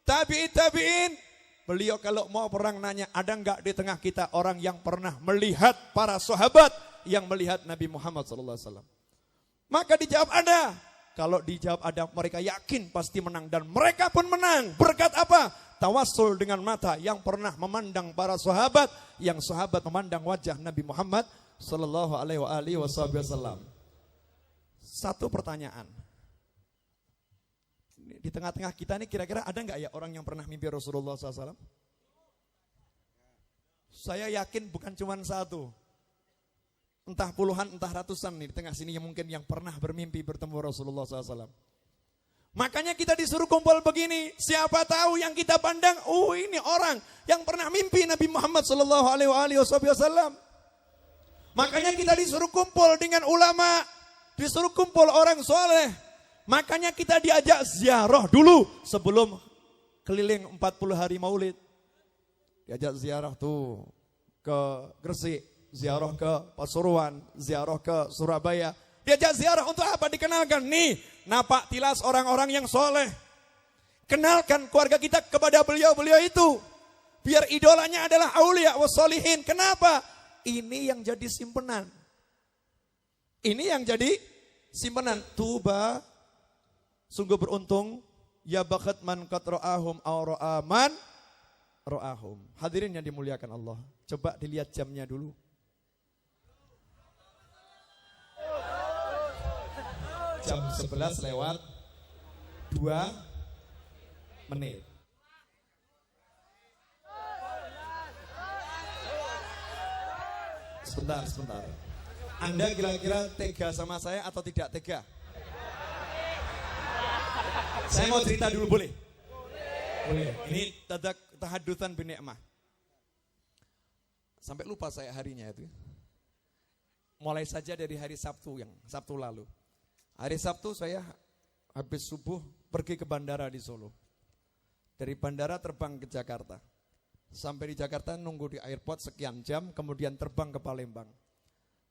Tabi'in, beliau kalau mau perang nanya, ada enggak di tengah kita orang yang pernah melihat para sahabat yang melihat Nabi Muhammad SAW? Maka dijawab ada. Kalau dijawab ada, mereka yakin pasti menang. Dan mereka pun menang. Berkat apa? Tawassul dengan mata yang pernah memandang para sahabat. Yang sahabat memandang wajah Nabi Muhammad Sallallahu Alaihi Wasallam. Satu pertanyaan. di tengah-tengah kita ini kira-kira ada nggak ya orang yang pernah mimpi Rasulullah SAW? Saya yakin bukan cuma satu. Entah puluhan, entah ratusan nih di tengah sini yang mungkin yang pernah bermimpi bertemu Rasulullah SAW. Makanya kita disuruh kumpul begini. Siapa tahu yang kita pandang, ini orang yang pernah mimpi Nabi Muhammad SAW. Makanya kita disuruh kumpul dengan ulama, disuruh kumpul orang soleh. Makanya kita diajak ziarah dulu sebelum keliling 40 hari maulid. Diajak ziarah tuh ke Gresik. Ziarah ke Pasuruan, ziarah ke Surabaya. Diajak ziarah untuk apa? Dikenalkan. Nih, napak tilas orang-orang yang soleh. Kenalkan keluarga kita kepada beliau-beliau itu. Biar idolanya adalah aulia wassolihin. Kenapa? Ini yang jadi simpenan. Ini yang jadi simpenan. Tuba, sungguh beruntung. Ya bakat man qad ra'ahum aw ra'aman ra'ahum. Hadirin yang dimuliakan Allah. Coba dilihat jamnya dulu. Jam 11 lewat 2 menit. Sebentar. Anda kira-kira tega sama saya atau tidak tega? Saya mau cerita dulu, boleh? Boleh. Ini tahadutan bin ni'mah. Sampai lupa saya harinya itu. Mulai saja dari hari Sabtu lalu. Hari Sabtu saya habis subuh pergi ke bandara di Solo. Dari bandara terbang ke Jakarta. Sampai di Jakarta nunggu di airport sekian jam, kemudian terbang ke Palembang.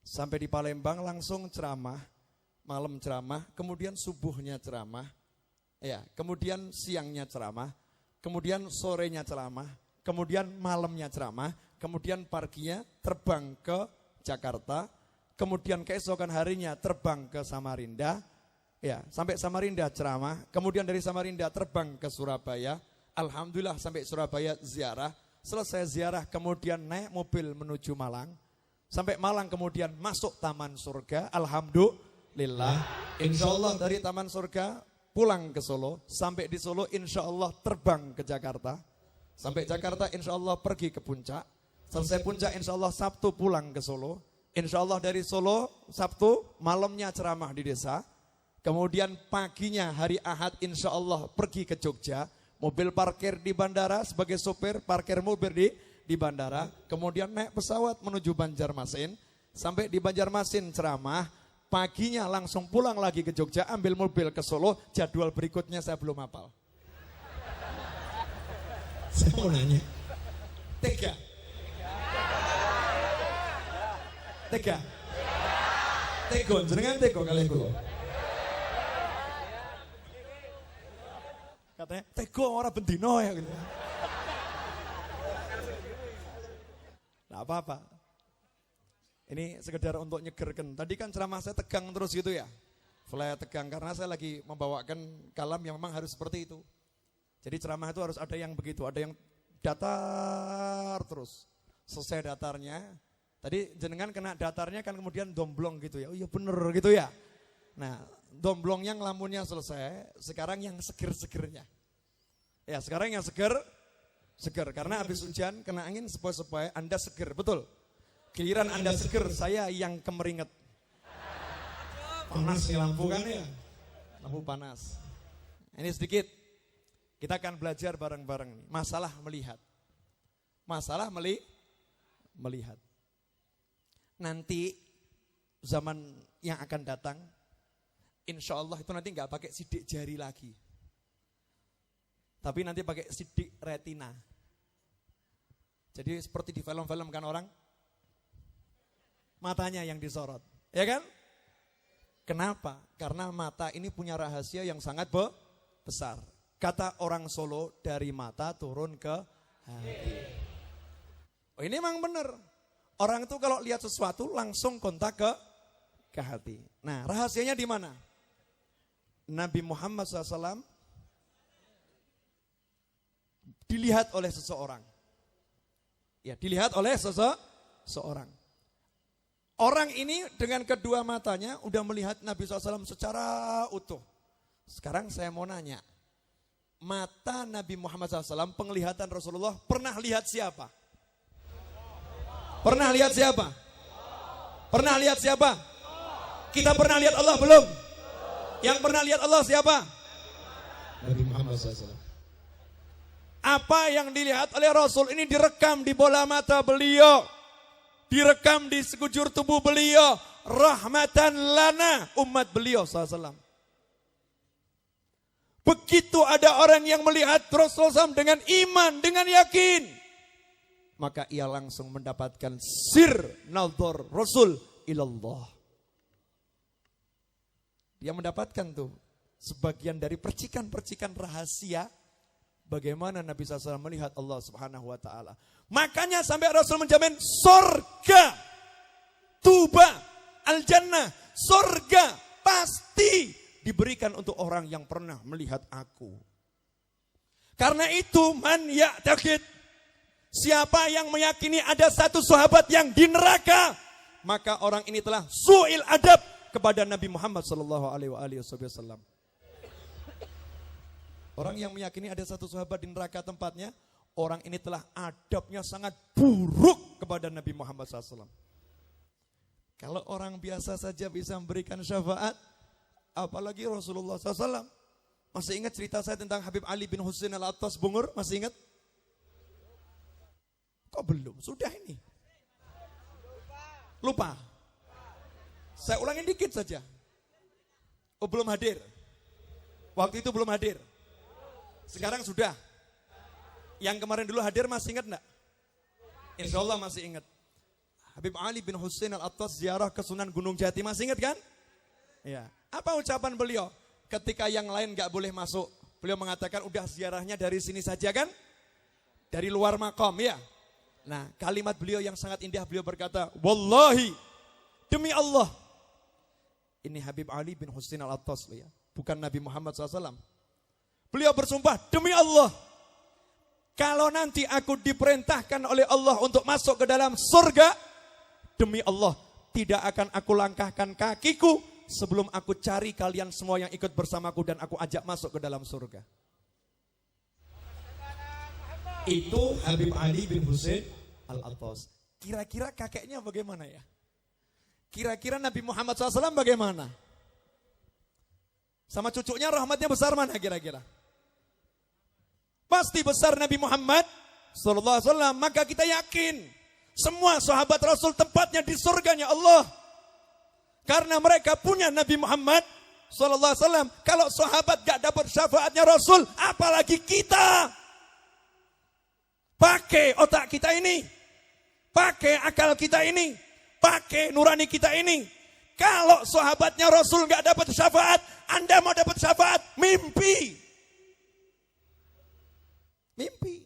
Sampai di Palembang langsung ceramah, malam ceramah, kemudian subuhnya ceramah, kemudian siangnya ceramah, kemudian sorenya ceramah, kemudian malamnya ceramah, kemudian paginya terbang ke Jakarta. Kemudian keesokan harinya terbang ke Samarinda, sampai Samarinda ceramah. Kemudian dari Samarinda terbang ke Surabaya. Alhamdulillah sampai Surabaya ziarah. Selesai ziarah kemudian naik mobil menuju Malang. Sampai Malang kemudian masuk Taman Surga. Alhamdulillah. Insya Allah dari Taman Surga pulang ke Solo. Sampai di Solo insya Allah terbang ke Jakarta. Sampai Jakarta insya Allah pergi ke Puncak. Selesai Puncak insya Allah Sabtu pulang ke Solo. Insya Allah dari Solo, Sabtu, malamnya ceramah di desa. Kemudian paginya hari Ahad insya Allah pergi ke Jogja. Mobil parkir di bandara sebagai sopir, parkir mobil di bandara. Kemudian naik pesawat menuju Banjarmasin. Sampai di Banjarmasin ceramah. Paginya langsung pulang lagi ke Jogja, ambil mobil ke Solo. Jadwal berikutnya saya belum hafal. Saya mau nanya. Tega. Jenengan tego kali kula. Katanya tego ora bendino ya gitu. Nah, apa-apa. Ini sekedar untuk nyegerkan. Tadi kan ceramah saya tegang terus gitu ya. Mulai tegang karena saya lagi membawakan kalam yang memang harus seperti itu. Jadi ceramah itu harus ada yang begitu, ada yang datar terus. Selesai datarnya, tadi jenengan kena datarnya kan kemudian domblong gitu ya. Oh iya bener gitu ya. Nah, domblongnya ngelamunnya selesai, sekarang yang seger-segernya. Ya, sekarang yang seger karena habis hujan kena angin sepoi-sepoi, Anda seger, betul. Giliran Anda seger, saya yang kemeringet. Panas nih lampu kan ya. Lampu panas. Ini sedikit. Kita akan belajar bareng-bareng nih. Masalah melihat. Masalah melihat. Nanti zaman yang akan datang, insya Allah itu nanti nggak pakai sidik jari lagi. Tapi nanti pakai sidik retina. Jadi seperti di film-film kan orang, matanya yang disorot. Ya kan? Kenapa? Karena mata ini punya rahasia yang sangat besar. Kata orang Solo, dari mata turun ke hati. Oh, ini memang benar. Orang itu kalau lihat sesuatu langsung kontak ke hati. Nah, rahasianya di mana? Nabi Muhammad SAW dilihat oleh seseorang. Ya, dilihat oleh seseorang. Orang ini dengan kedua matanya udah melihat Nabi SAW secara utuh. Sekarang saya mau nanya, mata Nabi Muhammad SAW, penglihatan Rasulullah, pernah lihat siapa? Pernah lihat siapa? Pernah lihat siapa? Kita pernah lihat Allah belum? Yang pernah lihat Allah siapa? Nabi Muhammad SAW. Apa yang dilihat oleh Rasul ini direkam di bola mata beliau. Direkam di sekujur tubuh beliau. Rahmatan lana, umat beliau SAW. Begitu ada orang yang melihat Rasulullah SAW dengan iman, dengan yakin, maka ia langsung mendapatkan sir nadhar Rasul ilallah. Dia mendapatkan tuh sebagian dari percikan-percikan rahasia bagaimana Nabi SAW melihat Allah Subhanahu wa taala. Makanya sampai Rasul menjamin surga, tuba, al-jannah, surga pasti diberikan untuk orang yang pernah melihat aku. Karena itu man ya'taqid, siapa yang meyakini ada satu sahabat yang di neraka, maka orang ini telah su'il adab kepada Nabi Muhammad sallallahu alaihi wasallam. Orang yang meyakini ada satu sahabat di neraka tempatnya, orang ini telah adabnya sangat buruk kepada Nabi Muhammad SAW. Kalau orang biasa saja bisa memberikan syafaat, apalagi Rasulullah SAW. Masih ingat cerita saya tentang Habib Ali bin Husain al-Attas Bungur? Masih ingat? Kok belum? Sudah ini. Lupa. Saya ulangin dikit saja. Oh, belum hadir. Waktu itu belum hadir. Sekarang sudah. Yang kemarin dulu hadir masih ingat enggak? Insya Allah masih ingat. Habib Ali bin Husain al-Attas ziarah ke Sunan Gunung Jati, masih ingat kan? Ya. Apa ucapan beliau? Ketika yang lain enggak boleh masuk, beliau mengatakan udah ziarahnya dari sini saja kan? Dari luar makom ya. Nah, kalimat beliau yang sangat indah, beliau berkata, wallahi, demi Allah. Ini Habib Ali bin Husain al-Attas ya, bukan Nabi Muhammad SAW. Beliau bersumpah, demi Allah, kalau nanti aku diperintahkan oleh Allah untuk masuk ke dalam surga, demi Allah, tidak akan aku langkahkan kakiku sebelum aku cari kalian semua yang ikut bersamaku dan aku ajak masuk ke dalam surga. Itu Habib Ali bin Husain al-Attas. Kira-kira kakeknya bagaimana ya? Kira-kira Nabi Muhammad SAW bagaimana? Sama cucunya rahmatnya besar mana kira-kira? Pasti besar Nabi Muhammad SAW. Maka kita yakin semua sahabat Rasul tempatnya di surganya Allah. Karena mereka punya Nabi Muhammad SAW. Kalau sahabat gak dapat syafaatnya Rasul, apalagi kita. Pakai otak kita ini, pakai akal kita ini, pakai nurani kita ini. Kalau sahabatnya Rasul gak dapat syafaat, Anda mau dapat syafaat, mimpi. Mimpi.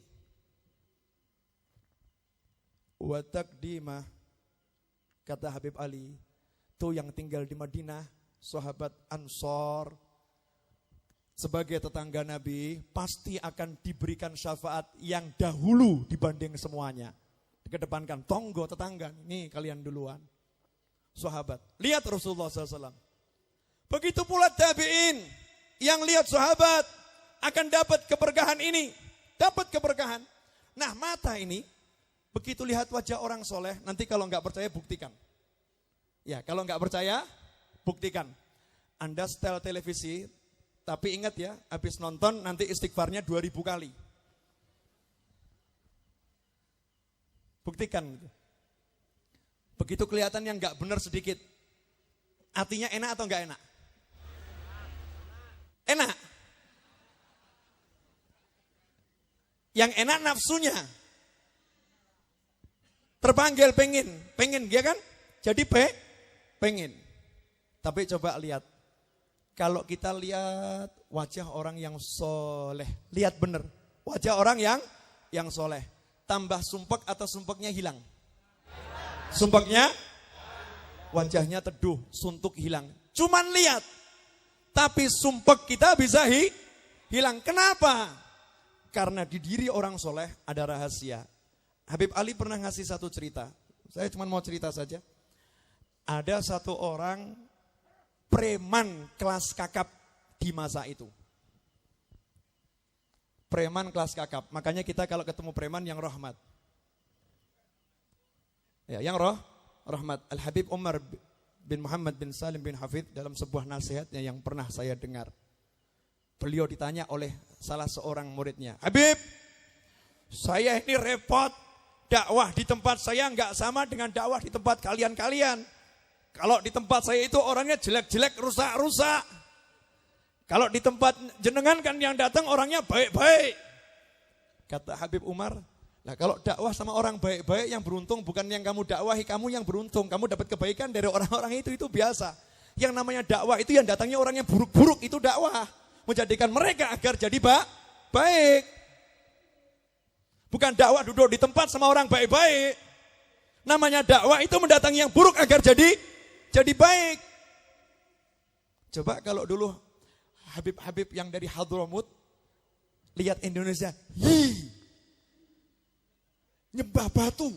Wa taqdimah, kata Habib Ali, tuh yang tinggal di Madinah, sahabat Ansor, sebagai tetangga Nabi, pasti akan diberikan syafaat yang dahulu dibanding semuanya. Dikedepankan, tonggo tetangga, nih kalian duluan. Sahabat, lihat Rasulullah SAW. Begitu pula tabi'in, yang lihat sahabat akan dapat keberkahan ini. Dapat keberkahan. Nah, mata ini, begitu lihat wajah orang soleh, nanti kalau nggak percaya buktikan. Ya, kalau nggak percaya, buktikan. Anda setel televisi, tapi ingat ya, habis nonton nanti istighfarnya 2000 kali. Buktikan. Begitu kelihatan yang nggak benar sedikit, artinya enak atau nggak enak? Enak. Yang enak nafsunya. Terpanggil pengen dia kan? Jadi pengen. Tapi coba lihat. Kalau kita lihat wajah orang yang soleh. Lihat bener. Wajah orang yang soleh. Tambah sumpek atau sumpeknya hilang? Sumpeknya? Wajahnya teduh, suntuk hilang. Cuman lihat. Tapi sumpek kita bisa hilang. Kenapa? Karena di diri orang soleh ada rahasia. Habib Ali pernah ngasih satu cerita. Saya cuma mau cerita saja. Ada satu orang preman kelas kakap di masa itu. Preman kelas kakap. Makanya kita kalau ketemu preman yang rahmat. Ya, yang rahmat. Al-Habib Umar bin Muhammad bin Salim bin Hafidh dalam sebuah nasihatnya yang pernah saya dengar. Beliau ditanya oleh salah seorang muridnya, Habib, saya ini repot, dakwah di tempat saya enggak sama dengan dakwah di tempat kalian-kalian. Kalau di tempat saya itu orangnya jelek-jelek, rusak-rusak. Kalau di tempat jenengan kan yang datang orangnya baik-baik. Kata Habib Umar, nah kalau dakwah sama orang baik-baik yang beruntung bukan yang kamu dakwahi, kamu yang beruntung. Kamu dapat kebaikan dari orang-orang itu biasa. Yang namanya dakwah itu yang datangnya orang yang buruk-buruk itu dakwah. Menjadikan mereka agar jadi baik. Bukan dakwah duduk di tempat sama orang baik-baik. Namanya dakwah itu mendatangi yang buruk agar jadi baik. Coba kalau dulu Habib-Habib yang dari Hadramut lihat Indonesia, nyembah batu,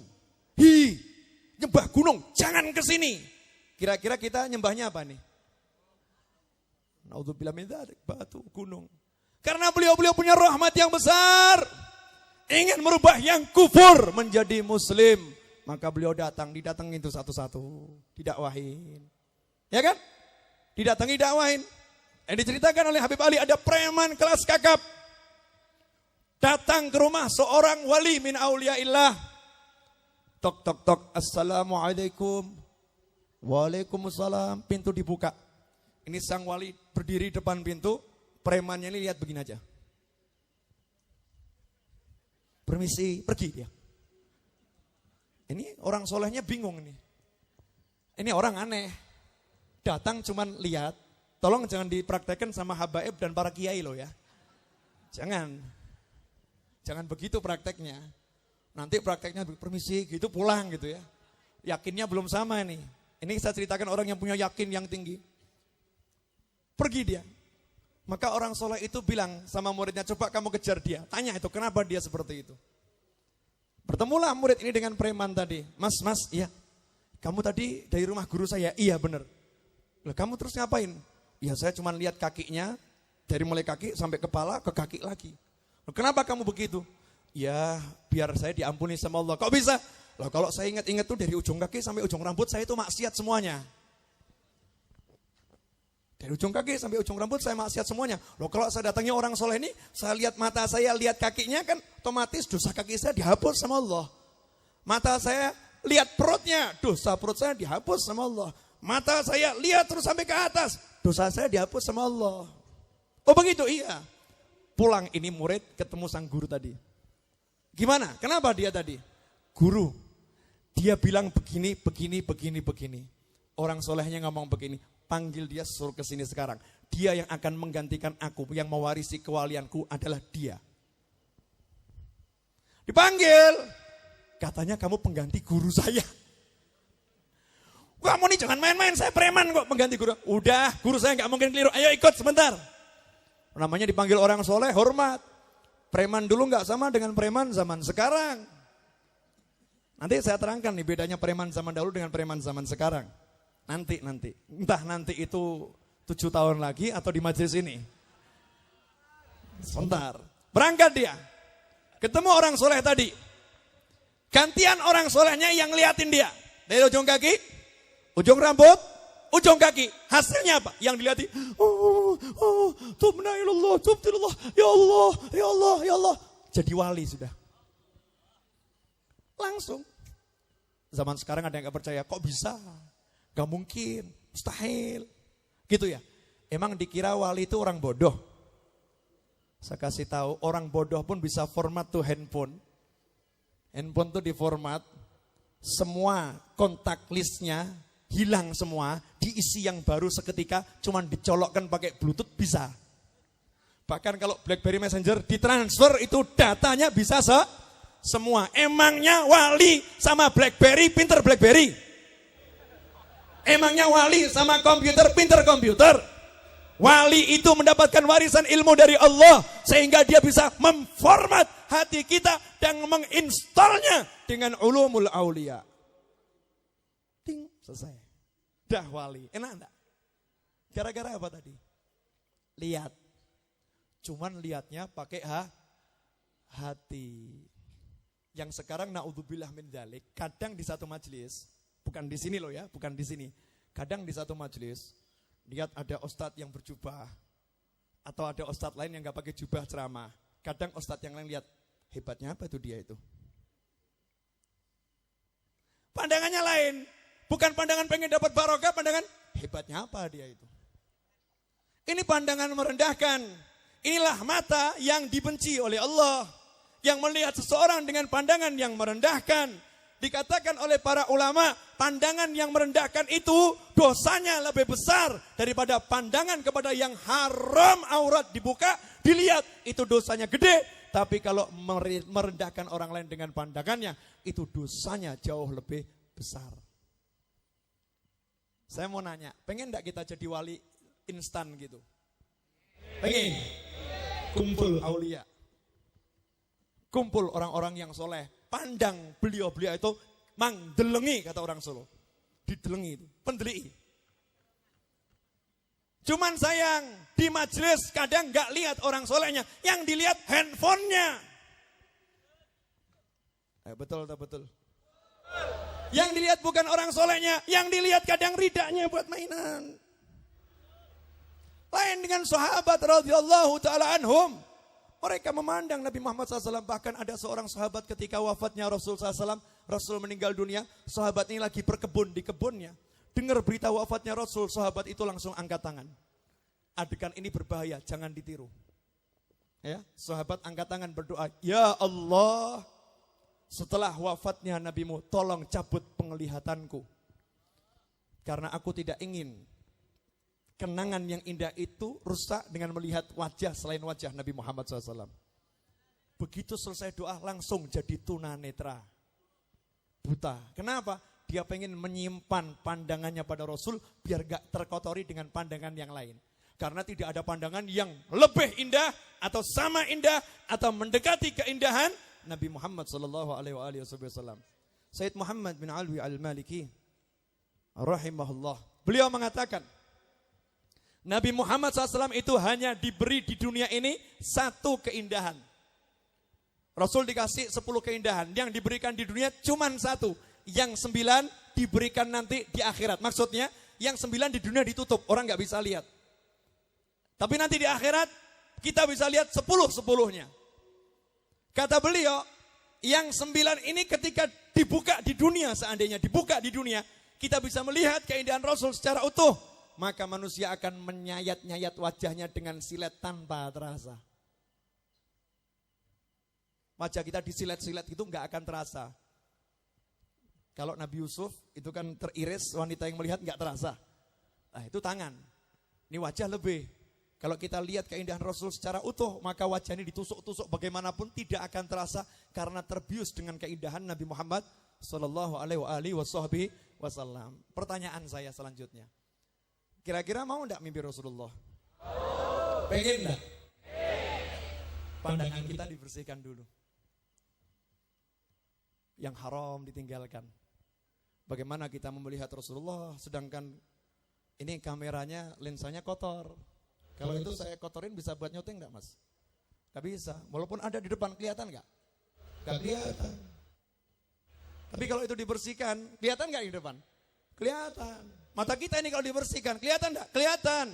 nyembah gunung, jangan ke sini. Kira-kira kita nyembahnya apa nih? Naudzubillah min dzalik, batu, gunung. Karena beliau-beliau punya rahmat yang besar. Ingin merubah yang kufur menjadi muslim. Maka beliau didatangin itu satu-satu, didakwahin. Ya kan? Didatangi, dakwahin. Yang diceritakan oleh Habib Ali, ada preman kelas kakap. Datang ke rumah seorang wali min auliyaillah. Tok tok tok, assalamualaikum. Waalaikumsalam. Pintu dibuka. Ini sang wali berdiri depan pintu. Premannya ini lihat begini aja. Permisi, pergi dia. Ini orang solehnya bingung ini. Ini orang aneh. Datang cuman lihat. Tolong jangan dipraktekkan sama habaib dan para kiai loh ya. Jangan begitu prakteknya. Nanti prakteknya permisi gitu pulang gitu ya. Yakinnya belum sama nih. Ini saya ceritakan orang yang punya yakin yang tinggi. Pergi dia. Maka orang soleh itu bilang sama muridnya, coba kamu kejar dia. Tanya itu kenapa dia seperti itu. Bertemulah murid ini dengan preman tadi. Mas, iya. Kamu tadi dari rumah guru saya? Iya benar. Lah kamu terus ngapain? Ya saya cuma lihat kakinya, dari mulai kaki sampai kepala ke kaki lagi. Kenapa kamu begitu? Ya biar saya diampuni sama Allah. Kok bisa? Loh kalau saya ingat-ingat tuh dari ujung kaki sampai ujung rambut saya itu maksiat semuanya. Dari ujung kaki sampai ujung rambut saya maksiat semuanya. Loh kalau saya datangnya orang soleh ini, saya lihat mata saya, lihat kakinya kan otomatis dosa kaki saya dihapus sama Allah. Mata saya lihat perutnya, dosa perut saya dihapus sama Allah. Mata saya lihat terus sampai ke atas, dosa saya dihapus sama Allah. Oh begitu? Iya. Pulang ini murid ketemu sang guru tadi. Gimana? Kenapa dia tadi? Guru, dia bilang begini. Orang solehnya ngomong begini, panggil dia suruh ke sini sekarang. Dia yang akan menggantikan aku, yang mewarisi kewalianku adalah dia. Dipanggil, katanya kamu pengganti guru saya. Kamu nih jangan main-main, saya preman kok pengganti guru. Udah, guru saya nggak mungkin keliru. Ayo ikut sebentar. Namanya dipanggil orang soleh, hormat. Preman dulu nggak sama dengan preman zaman sekarang. Nanti saya terangkan nih bedanya preman zaman dahulu dengan preman zaman sekarang. Nanti. Entah nanti itu 7 tahun lagi atau di majelis ini. Sebentar. Berangkat dia. Ketemu orang soleh tadi. Gantian orang solehnya yang liatin dia. Dari ujung kaki, ujung rambut, ujung kaki. Hasilnya apa? Yang dilihat, tubna ilallah, tubtillah, ya Allah. Jadi wali sudah. Langsung. Zaman sekarang ada yang gak percaya, kok bisa? Gak mungkin, mustahil. Gitu ya. Emang dikira wali itu orang bodoh? Saya kasih tahu, orang bodoh pun bisa format tuh handphone. Handphone tuh diformat, semua kontak listnya hilang semua, diisi yang baru seketika, cuman dicolokkan pakai Bluetooth bisa. Bahkan kalau BlackBerry Messenger ditransfer itu datanya bisa semua. Emangnya wali sama BlackBerry pinter BlackBerry? Emangnya wali sama komputer pinter komputer? Wali itu mendapatkan warisan ilmu dari Allah sehingga dia bisa memformat hati kita dan menginstalnya dengan ulumul aulia. Ting, selesai. Dah wali. Enak enggak? Gara-gara apa tadi? Lihat. Cuman lihatnya pakai hati. Yang sekarang naudzubillah min dzalik, kadang di satu majelis, bukan di sini loh ya, bukan di sini. Kadang di satu majelis lihat ada ustadz yang berjubah atau ada ustadz lain yang enggak pakai jubah ceramah. Kadang ustadz yang lain lihat, hebatnya apa itu dia itu? Pandangannya lain, bukan pandangan pengen dapat barokah, pandangan hebatnya apa dia itu? Ini pandangan merendahkan. Inilah mata yang dibenci oleh Allah. Yang melihat seseorang dengan pandangan yang merendahkan. Dikatakan oleh para ulama, pandangan yang merendahkan itu dosanya lebih besar daripada pandangan kepada yang haram aurat dibuka, dilihat, itu dosanya gede. Tapi kalau merendahkan orang lain dengan pandangannya, itu dosanya jauh lebih besar. Saya mau nanya, pengen enggak kita jadi wali instan gitu? Pengen? Kumpul aulia. Kumpul orang-orang yang soleh, pandang beliau-beliau itu mangdelengi, kata orang Solo. Didelengi itu, pendeli. Cuman sayang, di majelis kadang gak lihat orang solehnya, yang dilihat handphonenya. Betul atau betul? Yang dilihat bukan orang solehnya, yang dilihat kadang ridaknya buat mainan. Lain dengan sahabat radhiyallahu ta'ala anhum. Mereka memandang Nabi Muhammad SAW. Bahkan ada seorang sahabat ketika wafatnya Rasul SAW. Rasul meninggal dunia. Sahabat ini lagi berkebun di kebunnya. Dengar berita wafatnya Rasul. Sahabat itu langsung angkat tangan. Adegan ini berbahaya. Jangan ditiru. Ya, sahabat angkat tangan berdoa. Ya Allah. Setelah wafatnya Nabimu. Tolong cabut penglihatanku. Karena aku tidak ingin kenangan yang indah itu rusak dengan melihat wajah selain wajah Nabi Muhammad SAW. Begitu selesai doa langsung jadi tunanetra. Buta. Kenapa? Dia pengen menyimpan pandangannya pada Rasul biar gak terkotori dengan pandangan yang lain. Karena tidak ada pandangan yang lebih indah atau sama indah atau mendekati keindahan Nabi Muhammad SAW. Sayyid Muhammad bin Alwi al-Maliki rahimahullah. Beliau mengatakan, Nabi Muhammad SAW itu hanya diberi di dunia ini satu keindahan. Rasul dikasih 10 keindahan. Yang diberikan di dunia cuma satu. Yang 9 diberikan nanti di akhirat. Maksudnya yang 9 di dunia ditutup. Orang gak bisa lihat. Tapi nanti di akhirat kita bisa lihat 10-10-nya. Kata beliau, yang 9 ini ketika dibuka di dunia, seandainya dibuka di dunia, kita bisa melihat keindahan Rasul secara utuh. Maka manusia akan menyayat-nyayat wajahnya dengan silet tanpa terasa. Wajah kita disilet-silet itu enggak akan terasa. Kalau Nabi Yusuf itu kan teriris, wanita yang melihat enggak terasa. Nah itu tangan. Ini wajah lebih. Kalau kita lihat keindahan Rasul secara utuh, maka wajah ini ditusuk-tusuk bagaimanapun tidak akan terasa. Karena terbius dengan keindahan Nabi Muhammad SAW. Pertanyaan saya selanjutnya. Kira-kira mau enggak mimpi Rasulullah? Pengen enggak? Pandangan kita dibersihkan dulu. Yang haram ditinggalkan. Bagaimana kita melihat Rasulullah sedangkan ini kameranya, lensanya kotor. Kalau itu saya kotorin bisa buat nyuting enggak, Mas? Gak bisa. Walaupun ada di depan, kelihatan enggak? Gak kelihatan. Tapi kalau itu dibersihkan, kelihatan enggak di depan? Kelihatan. Mata kita ini kalau dibersihkan, kelihatan enggak? Kelihatan.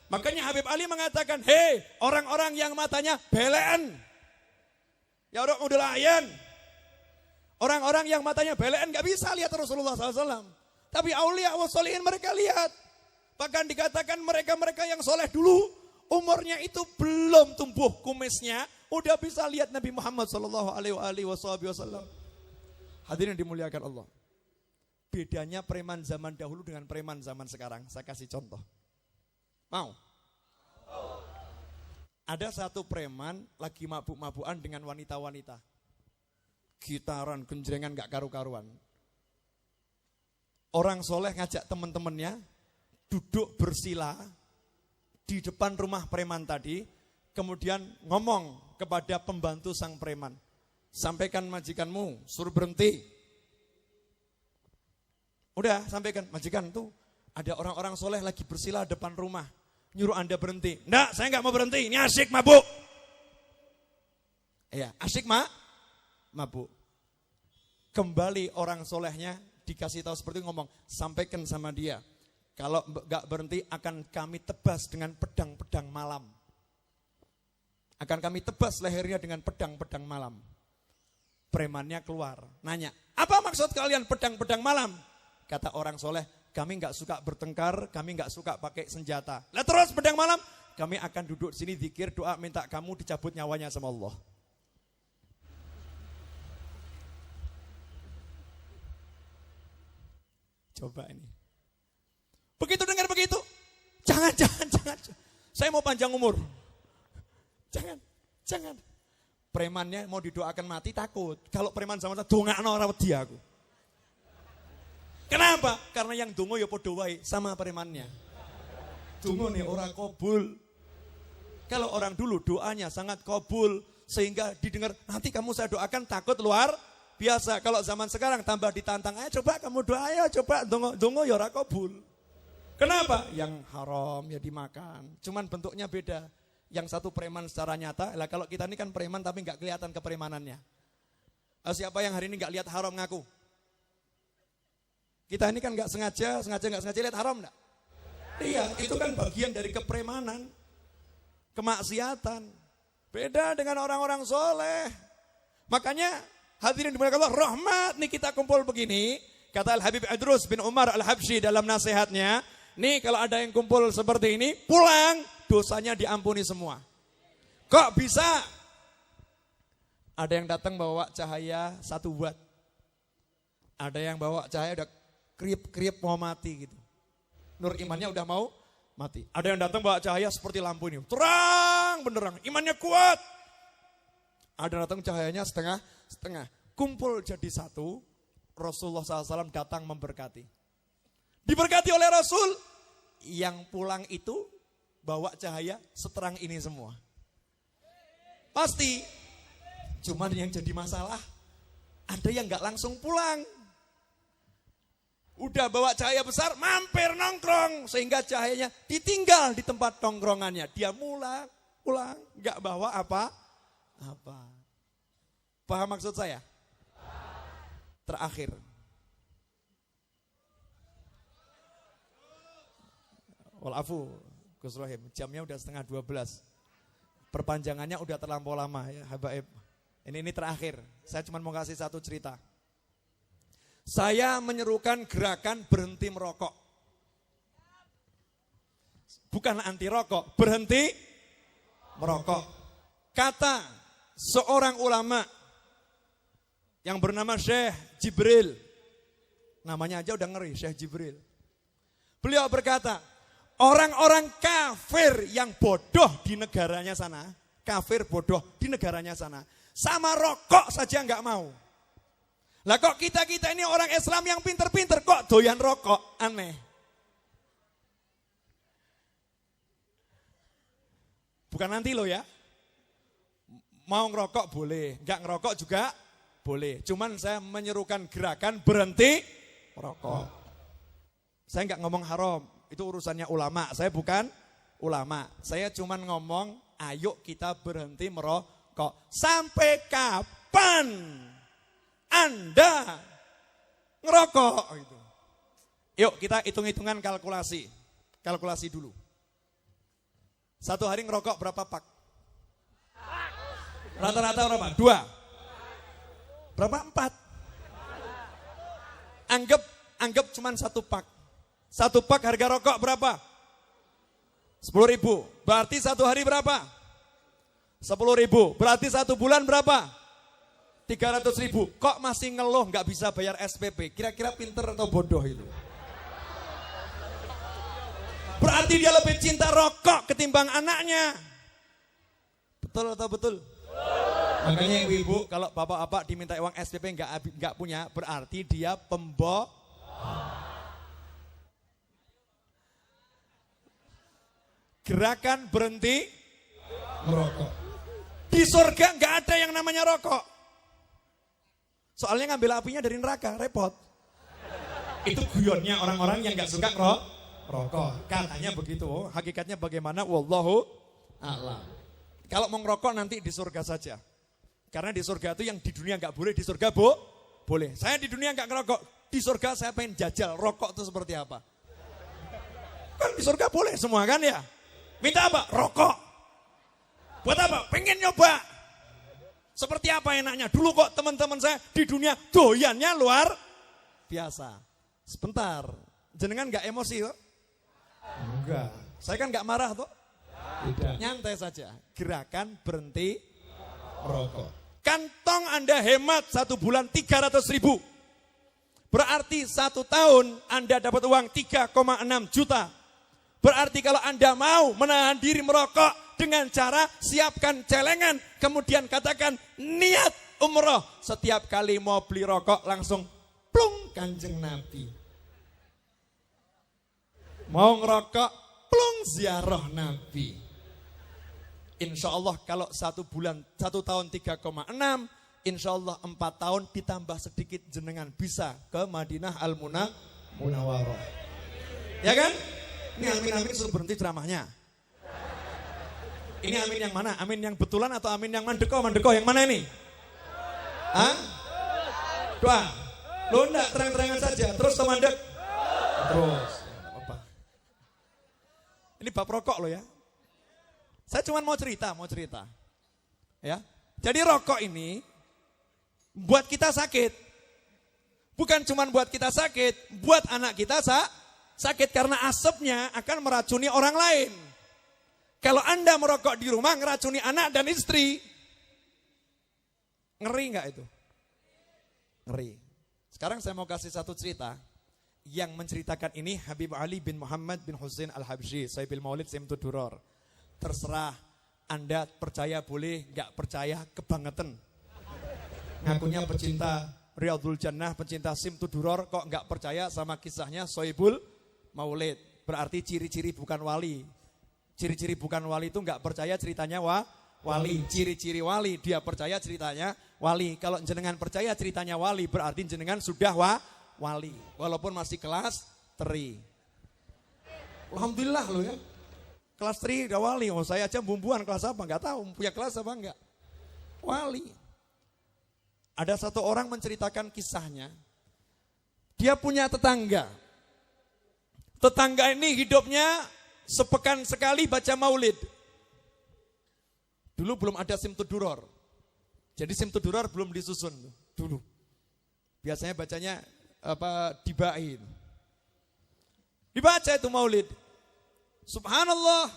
Makanya Habib Ali mengatakan, hei orang-orang yang matanya belen. Ya orang udah layan. Orang-orang yang matanya belen gak bisa lihat Rasulullah SAW. Tapi aulia wa sholihin mereka lihat. Bahkan dikatakan mereka-mereka yang soleh dulu, umurnya itu belum tumbuh kumisnya, udah bisa lihat Nabi Muhammad SAW. Hadirin dimuliakan Allah. Bedanya preman zaman dahulu dengan preman zaman sekarang. Saya kasih contoh. Mau? Ada satu preman lagi mabuk-mabukan dengan wanita-wanita. Gitaran, genjrengan gak karu-karuan. Orang soleh ngajak teman-temannya duduk bersila di depan rumah preman tadi. Kemudian ngomong kepada pembantu sang preman. Sampaikan majikanmu, suruh berhenti. Udah sampaikan, majikan tuh ada orang-orang soleh lagi bersila depan rumah. Nyuruh Anda berhenti. Enggak, saya enggak mau berhenti, ini asyik mabuk. Ya, asyik mabuk. Kembali orang solehnya dikasih tahu seperti itu, ngomong, sampaikan sama dia. Kalau enggak berhenti akan kami tebas dengan pedang-pedang malam. Akan kami tebas lehernya dengan pedang-pedang malam. Premannya keluar, nanya, apa maksud kalian pedang-pedang malam? Kata orang soleh, kami enggak suka bertengkar, kami enggak suka pakai senjata. Lah terus pedang malam, kami akan duduk sini zikir, doa, minta kamu dicabut nyawanya sama Allah. Coba ini. Begitu dengar begitu, jangan. Saya mau panjang umur. Jangan. Premannya mau didoakan mati takut. Kalau preman sama saya dongakno ora wedi aku. Kenapa? Karena yang dongo ya padha wae sama premannya. Dongo nih orang kabul. Kalau orang dulu doanya sangat kabul sehingga didengar, nanti kamu saya doakan takut luar biasa. Kalau zaman sekarang tambah ditantang, ayo coba kamu doa, ayo coba dongo ya ora kabul. Kenapa? Yang haram ya dimakan. Cuman bentuknya beda. Yang satu preman secara nyata, lah kalau kita ini kan preman tapi nggak kelihatan kepremanannya. Siapa yang hari ini nggak lihat haram ngaku? Kita ini kan nggak sengaja lihat haram enggak? Iya, itu kan bagian dari kepremanan, kemaksiatan. Beda dengan orang-orang soleh. Makanya hadirin dimuliakan Allah, rahmat nih kita kumpul begini. Kata Al-Habib Idrus bin Umar Al-Habsyi dalam nasihatnya, nih kalau ada yang kumpul seperti ini, pulang, dosanya diampuni semua. Kok bisa? Ada yang datang bawa cahaya 1 watt. Ada yang bawa cahaya udah kriip-kriip mau mati gitu. Nur imannya udah mau mati. Ada yang datang bawa cahaya seperti lampu ini. Terang benderang, imannya kuat. Ada yang datang cahayanya setengah. Kumpul jadi satu, Rasulullah SAW datang memberkati. Diberkati oleh Rasul, yang pulang itu bawa cahaya seterang ini semua. Pasti. Cuman yang jadi masalah, ada yang gak langsung pulang. Udah bawa cahaya besar, mampir nongkrong. Sehingga cahayanya ditinggal di tempat nongkrongannya. Dia pulang, gak bawa apa. Paham maksud saya? Terakhir. Walafu, Gus Rohim, jamnya udah 11:30. Perpanjangannya udah terlampau lama ya, habaib. Ini terakhir. Saya cuma mau kasih satu cerita. Saya menyerukan gerakan berhenti merokok. Bukan anti rokok, berhenti merokok. Kata seorang ulama yang bernama Syekh Jibril. Namanya aja udah ngeri, Syekh Jibril. Beliau berkata, orang-orang kafir yang bodoh di negaranya sana, kafir bodoh di negaranya sana, sama rokok saja nggak mau. Lah kok kita ini orang Islam yang pinter-pinter kok doyan rokok, aneh. Bukan nanti lo ya, mau ngerokok boleh, nggak ngerokok juga boleh. Cuman saya menyerukan gerakan berhenti merokok. Saya nggak ngomong haram. Itu urusannya ulama, saya bukan ulama. Saya cuma ngomong, ayo kita berhenti merokok. Sampai kapan Anda ngerokok? Gitu. Yuk kita hitung-hitungan kalkulasi. Kalkulasi dulu. 1 hari ngerokok berapa pak? Rata-rata berapa? 2. Berapa? 4. Anggap cuma 1 pak. 1 pak harga rokok berapa? 10.000. Berarti 1 hari berapa? 10.000. Berarti 1 bulan berapa? 300.000. Kok masih ngeluh nggak bisa bayar SPP? Kira-kira pinter atau bodoh itu? Berarti dia lebih cinta rokok ketimbang anaknya. Betul atau betul? Makanya ibu-ibu kalau bapak-bapak diminta uang SPP nggak punya, berarti dia pembohong. Gerakan berhenti merokok. Di surga nggak ada yang namanya rokok. Soalnya ngambil apinya dari neraka, repot. Itu guyonnya orang-orang yang nggak suka rokok. Katanya begitu. Hakikatnya bagaimana? Wallahu a'lam. Kalau mau ngerokok nanti di surga saja. Karena di surga itu yang di dunia nggak boleh, di surga boleh. Saya di dunia nggak ngerokok, di surga saya pengen jajal rokok itu seperti apa. Kan di surga boleh semua kan ya. Minta apa? Rokok. Buat apa? Pengen nyoba. Seperti apa enaknya? Dulu kok teman-teman saya di dunia doyannya luar biasa. Sebentar, jenengan nggak emosi toh? Enggak. Saya kan nggak marah toh? Tidak. Nyantai saja. Gerakan berhenti merokok. Kantong Anda hemat 1 bulan 300.000. Berarti 1 tahun Anda dapat uang 3,6 juta. Berarti kalau Anda mau menahan diri merokok dengan cara siapkan celengan. Kemudian katakan niat umroh. Setiap kali mau beli rokok langsung plung Kanjeng Nabi. Mau ngerokok plung ziarah Nabi. Insya Allah kalau 1 tahun 3,6, insya Allah 4 tahun ditambah sedikit jenengan bisa ke Madinah Al-Munawwarah. Ya kan? Ini amin-amin suruh berhenti ceramahnya. Ini amin yang mana? Amin yang betulan atau amin yang mandeko yang mana ini? Hah? Dua. Lo enggak terang-terangan saja, terus mandek. Terus. Apa? Ini bab rokok lo ya. Saya cuma mau cerita. Ya. Jadi rokok ini buat kita sakit. Bukan cuma buat kita sakit, buat anak kita sakit karena asapnya akan meracuni orang lain. Kalau Anda merokok di rumah ngeracuni anak dan istri. Ngeri enggak itu? Ngeri. Sekarang saya mau kasih satu cerita. Yang menceritakan ini Habib Ali bin Muhammad bin Husain Al-Habsyi, Sahibil Maulid Simtud Duror. Terserah Anda percaya boleh, nggak percaya kebangetan. Ngakunya pecinta Riyadhul Jannah, pecinta Simtud Duror, kok nggak percaya sama kisahnya Sohibul Maulid. Berarti ciri-ciri bukan wali. Ciri-ciri bukan wali itu nggak percaya ceritanya wali. Ciri-ciri wali dia percaya ceritanya wali. Kalau jenengan percaya ceritanya wali berarti jenengan sudah wali. Walaupun masih kelas 3. Alhamdulillah loh ya. Kelas 3 udah wali, saya aja bumbuan kelas apa, enggak tahu punya kelas apa enggak. Wali. Ada satu orang menceritakan kisahnya, dia punya tetangga. Tetangga ini hidupnya sepekan sekali baca maulid. Dulu belum ada Simtud Duror, jadi Simtud Duror belum disusun dulu. Biasanya bacanya dibain. Dibaca itu maulid. Subhanallah,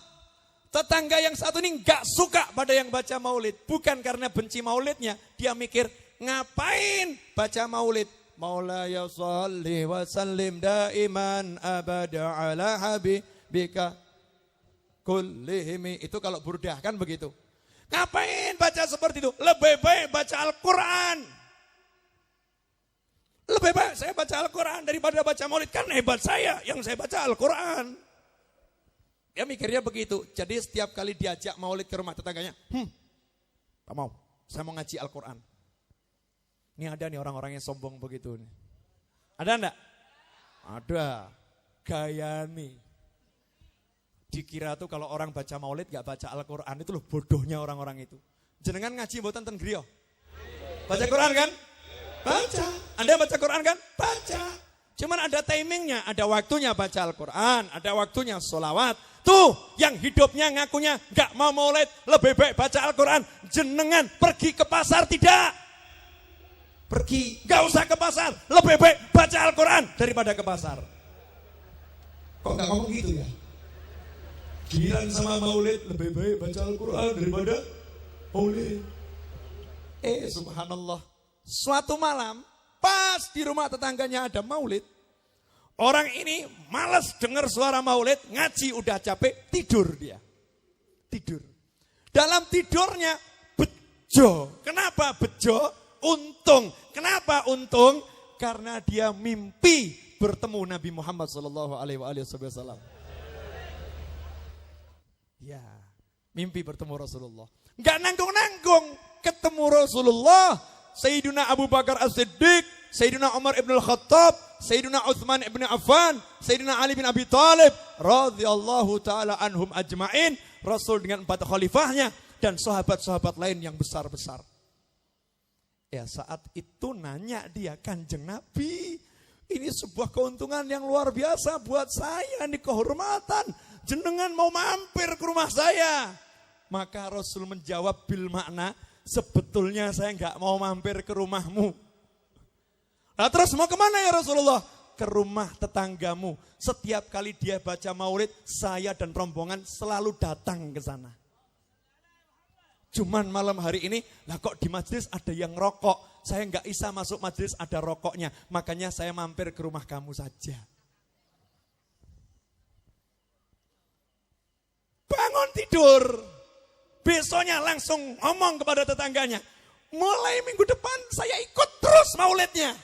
tetangga yang satu ini gak suka pada yang baca maulid. Bukan karena benci maulidnya, dia mikir ngapain baca maulid. Maulaya salli wa sallim daiman abada ala habibika kullihimi. Itu kalau burdah kan begitu. Ngapain baca seperti itu? Lebih baik baca Al-Quran. Lebih baik saya baca Al-Quran daripada baca maulid. Kan hebat saya yang saya baca Al-Quran. Dia mikirnya begitu. Jadi setiap kali diajak maulid ke rumah tetangganya, tak mau, saya mau ngaji Al-Quran. Ini ada nih orang-orang yang sombong begitu nih. Ada enggak? Ada. Gaya nih. Dikira tuh kalau orang baca maulid gak baca Al-Quran itu loh bodohnya orang-orang itu. Jenengan ngaji mboten ten griya? Baca Quran kan? Baca. Anda baca Quran kan? Baca. Cuman ada timingnya, ada waktunya baca Al-Quran, ada waktunya sholawat. Tuh yang hidupnya ngakunya gak mau maulid, lebih baik baca Al-Quran. Jenengan pergi ke pasar tidak? Pergi, gak usah ke pasar, lebih baik baca Al-Quran daripada ke pasar. Kok gak ngomong gitu ya? Giliran sama maulid, lebih baik baca Al-Quran daripada maulid. Subhanallah. Suatu malam, pas di rumah tetangganya ada maulid. Orang ini malas dengar suara maulid, ngaji udah capek, tidur dia. Tidur. Dalam tidurnya bejo. Kenapa bejo? Untung. Kenapa untung? Karena dia mimpi bertemu Nabi Muhammad SAW. Ya, mimpi bertemu Rasulullah. Enggak nanggung-nanggung ketemu Rasulullah. Sayyidina Abu Bakar As-Siddiq, Sayyidina Umar ibn al-Khattab, Sayyidina Uthman ibn Affan, Sayyidina Ali bin Abi Thalib, radhiyallahu ta'ala anhum ajma'in. Rasul dengan 4 khalifahnya dan sahabat-sahabat lain yang besar-besar. Ya saat itu nanya dia, Kanjeng Nabi, ini sebuah keuntungan yang luar biasa buat saya, ini kehormatan. Jenengan mau mampir ke rumah saya. Maka Rasul menjawab bil makna, sebetulnya saya enggak mau mampir ke rumahmu. Nah terus mau kemana ya Rasulullah? Ke rumah tetanggamu. Setiap kali dia baca maulid, saya dan rombongan selalu datang ke sana. Cuman malam hari ini, lah kok di majelis ada yang rokok. Saya nggak bisa masuk majelis ada rokoknya. Makanya saya mampir ke rumah kamu saja. Bangun tidur. Besoknya langsung ngomong kepada tetangganya. Mulai minggu depan saya ikut terus maulidnya.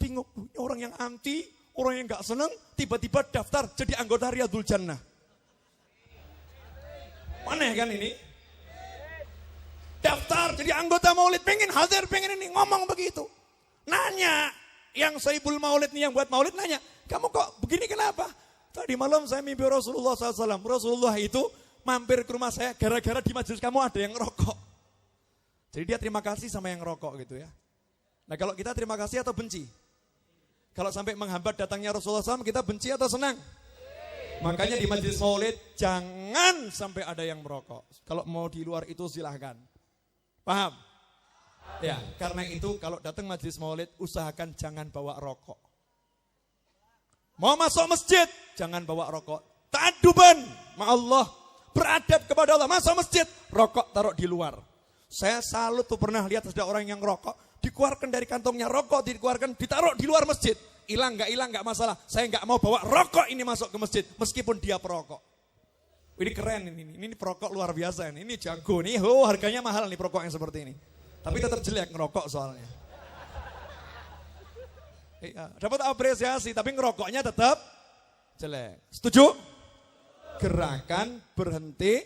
Bingung, orang yang anti, orang yang nggak seneng, tiba-tiba daftar jadi anggota Riyadul Jannah. Aneh kan ini? Daftar jadi anggota maulid, pengen hadir, pengen ini, ngomong begitu. Nanya, yang Saibul Maulid nih, yang buat maulid nanya, kamu kok begini kenapa? Tadi malam saya mimpi Rasulullah SAW. Rasulullah itu mampir ke rumah saya gara-gara di majelis kamu ada yang ngerokok. Jadi dia terima kasih sama yang ngerokok gitu ya. Nah kalau kita terima kasih atau benci? Kalau sampai menghambat datangnya Rasulullah SAW, kita benci atau senang? Makanya di majelis maulid jangan sampai ada yang merokok. Kalau mau di luar itu silahkan. Paham? Ya, karena itu kalau datang majelis maulid usahakan jangan bawa rokok. Mau masuk masjid jangan bawa rokok. Ta'adduban ma Allah, beradab kepada Allah. Masuk masjid, rokok taruh di luar. Saya salut tuh pernah lihat ada orang yang rokok, dikeluarkan dari kantongnya rokok, dikeluarkan ditaruh di luar masjid. Hilang nggak masalah. Saya nggak mau bawa rokok ini masuk ke masjid meskipun dia perokok. Ini keren ini perokok luar biasa ini jago nih, harganya mahal nih perokok yang seperti ini. Tapi tetap jelek ngerokok soalnya. Iya, dapat apresiasi tapi ngerokoknya tetap jelek. Setuju? Gerakan berhenti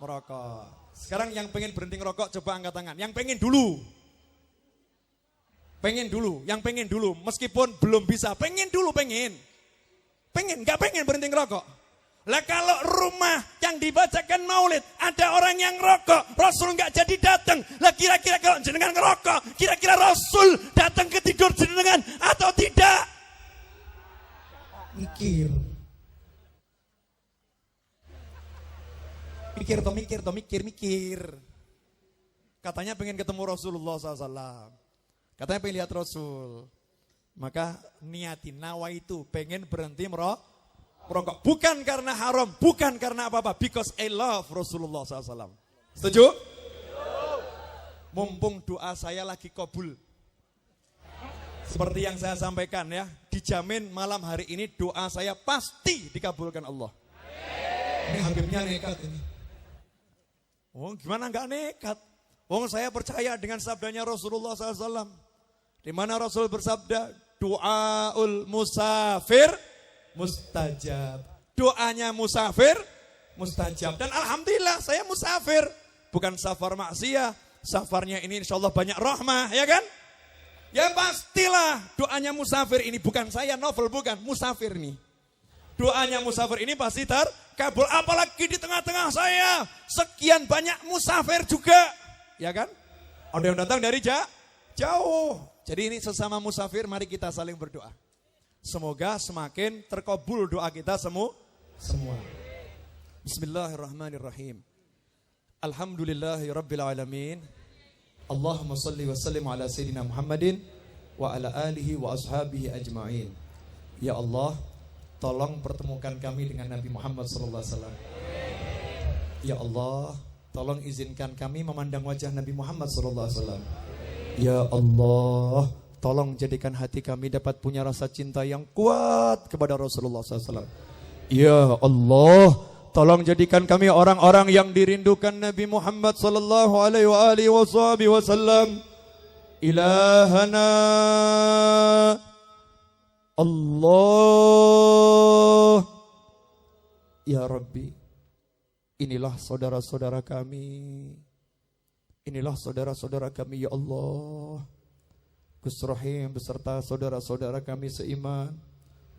merokok. Sekarang yang pengen berhenti ngerokok coba angkat tangan. Yang pengen dulu. Yang pengen dulu, meskipun belum bisa, pengen, nggak pengen berhenti ngerokok. Lah kalau rumah yang dibacakan maulid ada orang yang ngerokok, Rasul nggak jadi datang. Lah kira-kira kalau jenengan ngerokok, kira-kira Rasul datang ke tidur jenengan atau tidak? Mikir. Katanya pengen ketemu Rasulullah SAW. Katanya pengen lihat Rasul. Maka niatin nawaitu pengen berhenti merokok. Bukan karena haram, bukan karena apa-apa. Because I love Rasulullah SAW. Setuju? Mumpung doa saya lagi kabul. Seperti yang saya sampaikan ya. Dijamin malam hari ini doa saya pasti dikabulkan Allah. Ini Habibnya nekat ini. Oh gimana gak nekat? Oh saya percaya dengan sabdanya Rasulullah SAW. Di mana Rasul bersabda, doaul musafir mustajab. Doanya musafir mustajab. Dan alhamdulillah saya musafir. Bukan safar maksiyah. Safarnya ini insya Allah banyak rahmah, ya kan? Ya pastilah doanya musafir ini. Bukan saya novel, bukan. Musafir nih. Doanya musafir ini pasti terkabul. Apalagi di tengah-tengah saya. Sekian banyak musafir juga. Ya kan? Ada yang datang dari jauh. Jadi ini sesama musafir, mari kita saling berdoa. Semoga semakin terkabul doa kita semua. Bismillahirrahmanirrahim. Alhamdulillahirabbil alamin. Allahumma shalli wa sallim ala sayyidina Muhammadin wa ala alihi wa ashabihi ajma'in. Ya Allah, tolong pertemukan kami dengan Nabi Muhammad sallallahu alaihi wasallam. Ya Allah, tolong izinkan kami memandang wajah Nabi Muhammad sallallahu alaihi wasallam. Ya Allah, tolong jadikan hati kami dapat punya rasa cinta yang kuat kepada Rasulullah SAW. Ya Allah, tolong jadikan kami orang-orang yang dirindukan Nabi Muhammad sallallahu alaihi wasallam. Ilahana Allah. Ya Rabbi, inilah saudara-saudara kami. Inilah saudara-saudara kami ya Allah. Gus Rahim beserta saudara-saudara kami seiman,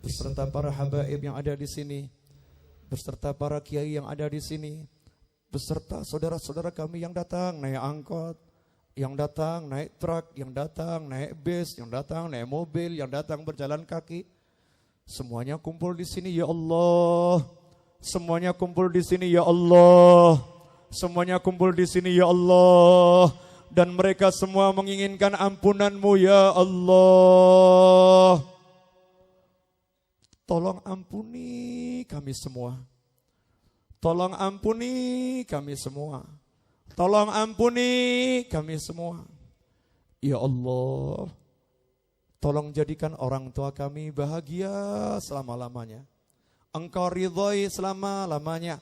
beserta para habaib yang ada di sini, beserta para kiai yang ada di sini, beserta saudara-saudara kami yang datang naik angkot, Yang datang naik truk, yang datang naik bis, yang datang naik mobil, yang datang berjalan kaki. Semuanya kumpul di sini ya Allah. Semuanya kumpul di sini ya Allah. Semuanya kumpul di sini ya Allah. Dan mereka semua menginginkan ampunan-Mu ya Allah. Tolong ampuni kami semua. Tolong ampuni kami semua. Tolong ampuni kami semua. Ya Allah, tolong jadikan orang tua kami bahagia selama-lamanya. Engkau ridhoi selama-lamanya.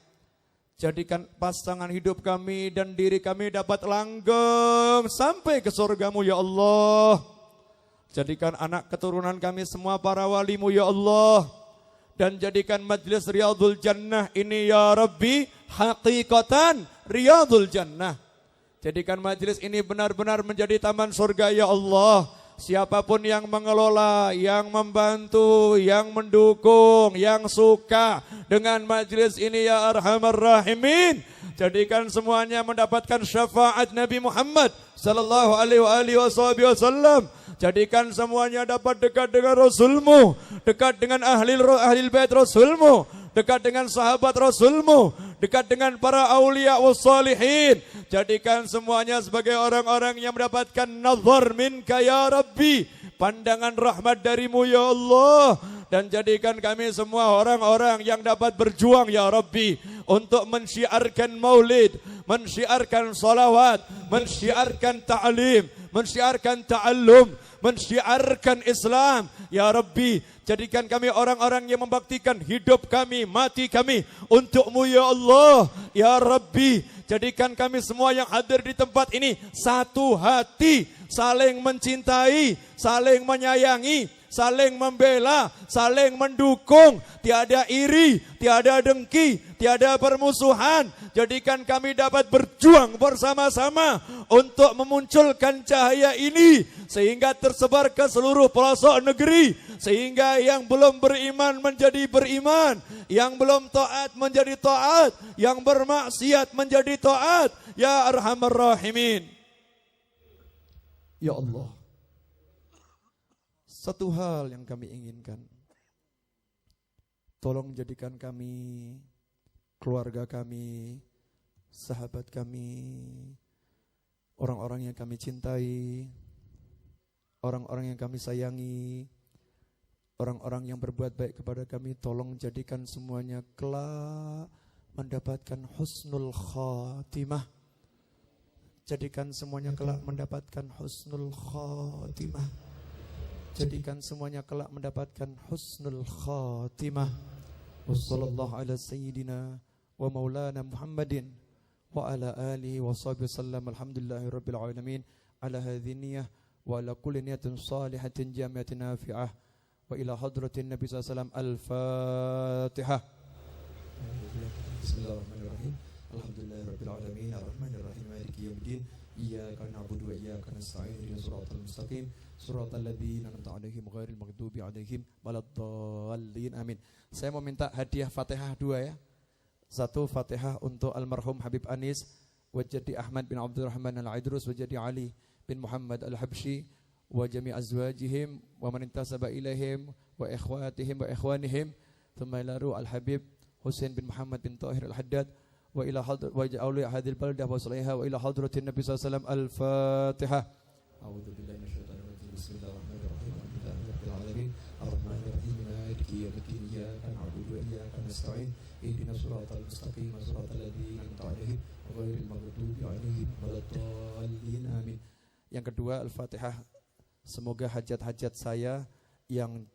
Jadikan pasangan hidup kami dan diri kami dapat langgeng sampai ke surga-Mu ya Allah. Jadikan anak keturunan kami semua para wali-Mu ya Allah. Dan jadikan majlis Riyadul Jannah ini ya Rabbi hakikatan Riyadul Jannah. Jadikan majlis ini benar-benar menjadi taman surga ya Allah. Siapapun yang mengelola, yang membantu, yang mendukung, yang suka dengan majlis ini ya Arhamar Rahimin, jadikan semuanya mendapatkan syafaat Nabi Muhammad sallallahu alaihi wasallam. Jadikan semuanya dapat dekat dengan Rasul-Mu, dekat dengan ahli bait Rasul-Mu, dekat dengan sahabat Rasul-Mu, dekat dengan para aulia wassalihin. Jadikan semuanya sebagai orang-orang yang mendapatkan nazar minka ya Rabbi, pandangan rahmat dari-Mu ya Allah. Dan jadikan kami semua orang-orang yang dapat berjuang ya Rabbi untuk mensyiarkan maulid, mensyiarkan salawat, mensyiarkan ta'lim, mensyiarkan ta'allum, mensyiarkan Islam ya Rabbi. Jadikan kami orang-orang yang membaktikan hidup kami, mati kami untuk-Mu ya Allah ya Rabbi. Jadikan kami semua yang hadir di tempat ini satu hati, saling mencintai, saling menyayangi, saling membela, saling mendukung, tiada iri, tiada dengki, tiada permusuhan. Jadikan kami dapat berjuang bersama-sama untuk memunculkan cahaya ini sehingga tersebar ke seluruh pelosok negeri, sehingga yang belum beriman menjadi beriman, yang belum taat menjadi taat, yang bermaksiat menjadi taat ya Arhamar Rahimin. Ya Allah, satu hal yang kami inginkan, tolong jadikan kami, keluarga kami, sahabat kami, orang-orang yang kami cintai, orang-orang yang kami sayangi, orang-orang yang berbuat baik kepada kami, tolong jadikan semuanya kelak mendapatkan husnul khatimah. Jadikan semuanya kelak mendapatkan husnul khatimah. Jadikan semuanya kelak mendapatkan husnul khatimah. Wassallallahu ala sayyidina wa maulana Muhammadin wa ala alihi wa sahbihi sallam. Alhamdulillahi rabbil alamin ala hadhihi niyyah wa ala kulli niyatin salihatin jamiatin nafi'ah wa ila hadratin nabi sallallahu alaihi wasallam. Al-Fatihah. Bismillahirrahmanirrahim. Alhamdulillahi rabbil alamin arrahmanir rahim maliki yaumiddin. Iyyaka na'budu wa iyyaka nasta'in ihdinas siratal mustaqim siratal ladzina an'amta 'alaihim ghairil maghdubi 'alaihim waladdallin. Amin. Saya mau minta hadiah Fatihah 2 ya. 1 Fatihah untuk almarhum Habib Anis wa Jadi Ahmad bin Abdurrahman Al-Idrus wa Jadi Ali bin Muhammad Al-Habsyi wa jami' azwajihim wa man intasaba ilaihim wa ikhwatihim wa ikhwanihim. Thumma ila ruh Al-Habib Husain bin Muhammad bin Tahir Al-Haddad wa ila awliya hadhil baldah wa salihah wa ila hadratin Nabi sallallahu alaihi wasallam. Al-Fatihah. A'udzu billahi minasyaitonir rajim. Bismillahirrahmanirrahim. Alhamdulillahirabbil alamin arrahmanir rahim maliki yaumiddin. Iyyaka na'budu wa iyyaka nasta'in ihdinas siratal mustaqim siratal ladzina an'amta 'alaihim ghairil maghdubi 'alaihim waladdallin. Amin. Yang kedua Al-Fatihah. Semoga hajat-hajat saya yang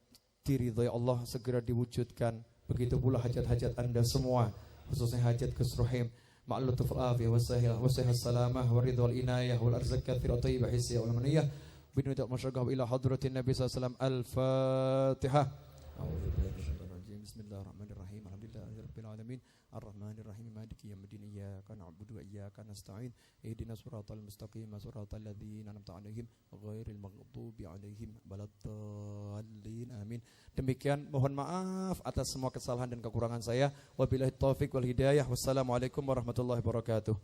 diridhai Allah segera diwujudkan. Begitu pula hajat-hajat Anda semua, khususnya hajat Kusruhim, ma'lutuf al-afiyah wa salamah wa ridha wal inayah wal arzak kathir wa tayyibah hissiyah wal maniyah binu'ta masyarakat ila hadratin Nabi sallallahu alaihi wasallam. Al-Fatihah. A'udzu billahi minasyaitonir rajim. Bismillahirrahmanirrahim. Alhamdulillahirabbil alamin arrahmanir rahim maliki yaumiddin. Iyyaka na'budu wa iyyaka nasta'in ihdinas siratal mustaqim siratal ladzina an'amta 'alaihim ghairil maghdubi 'alaihim waladdallin. Amin. Demikian, mohon maaf atas semua kesalahan dan kekurangan saya. Wabillahi taufik wal hidayah. Wassalamualaikum warahmatullahi wabarakatuh.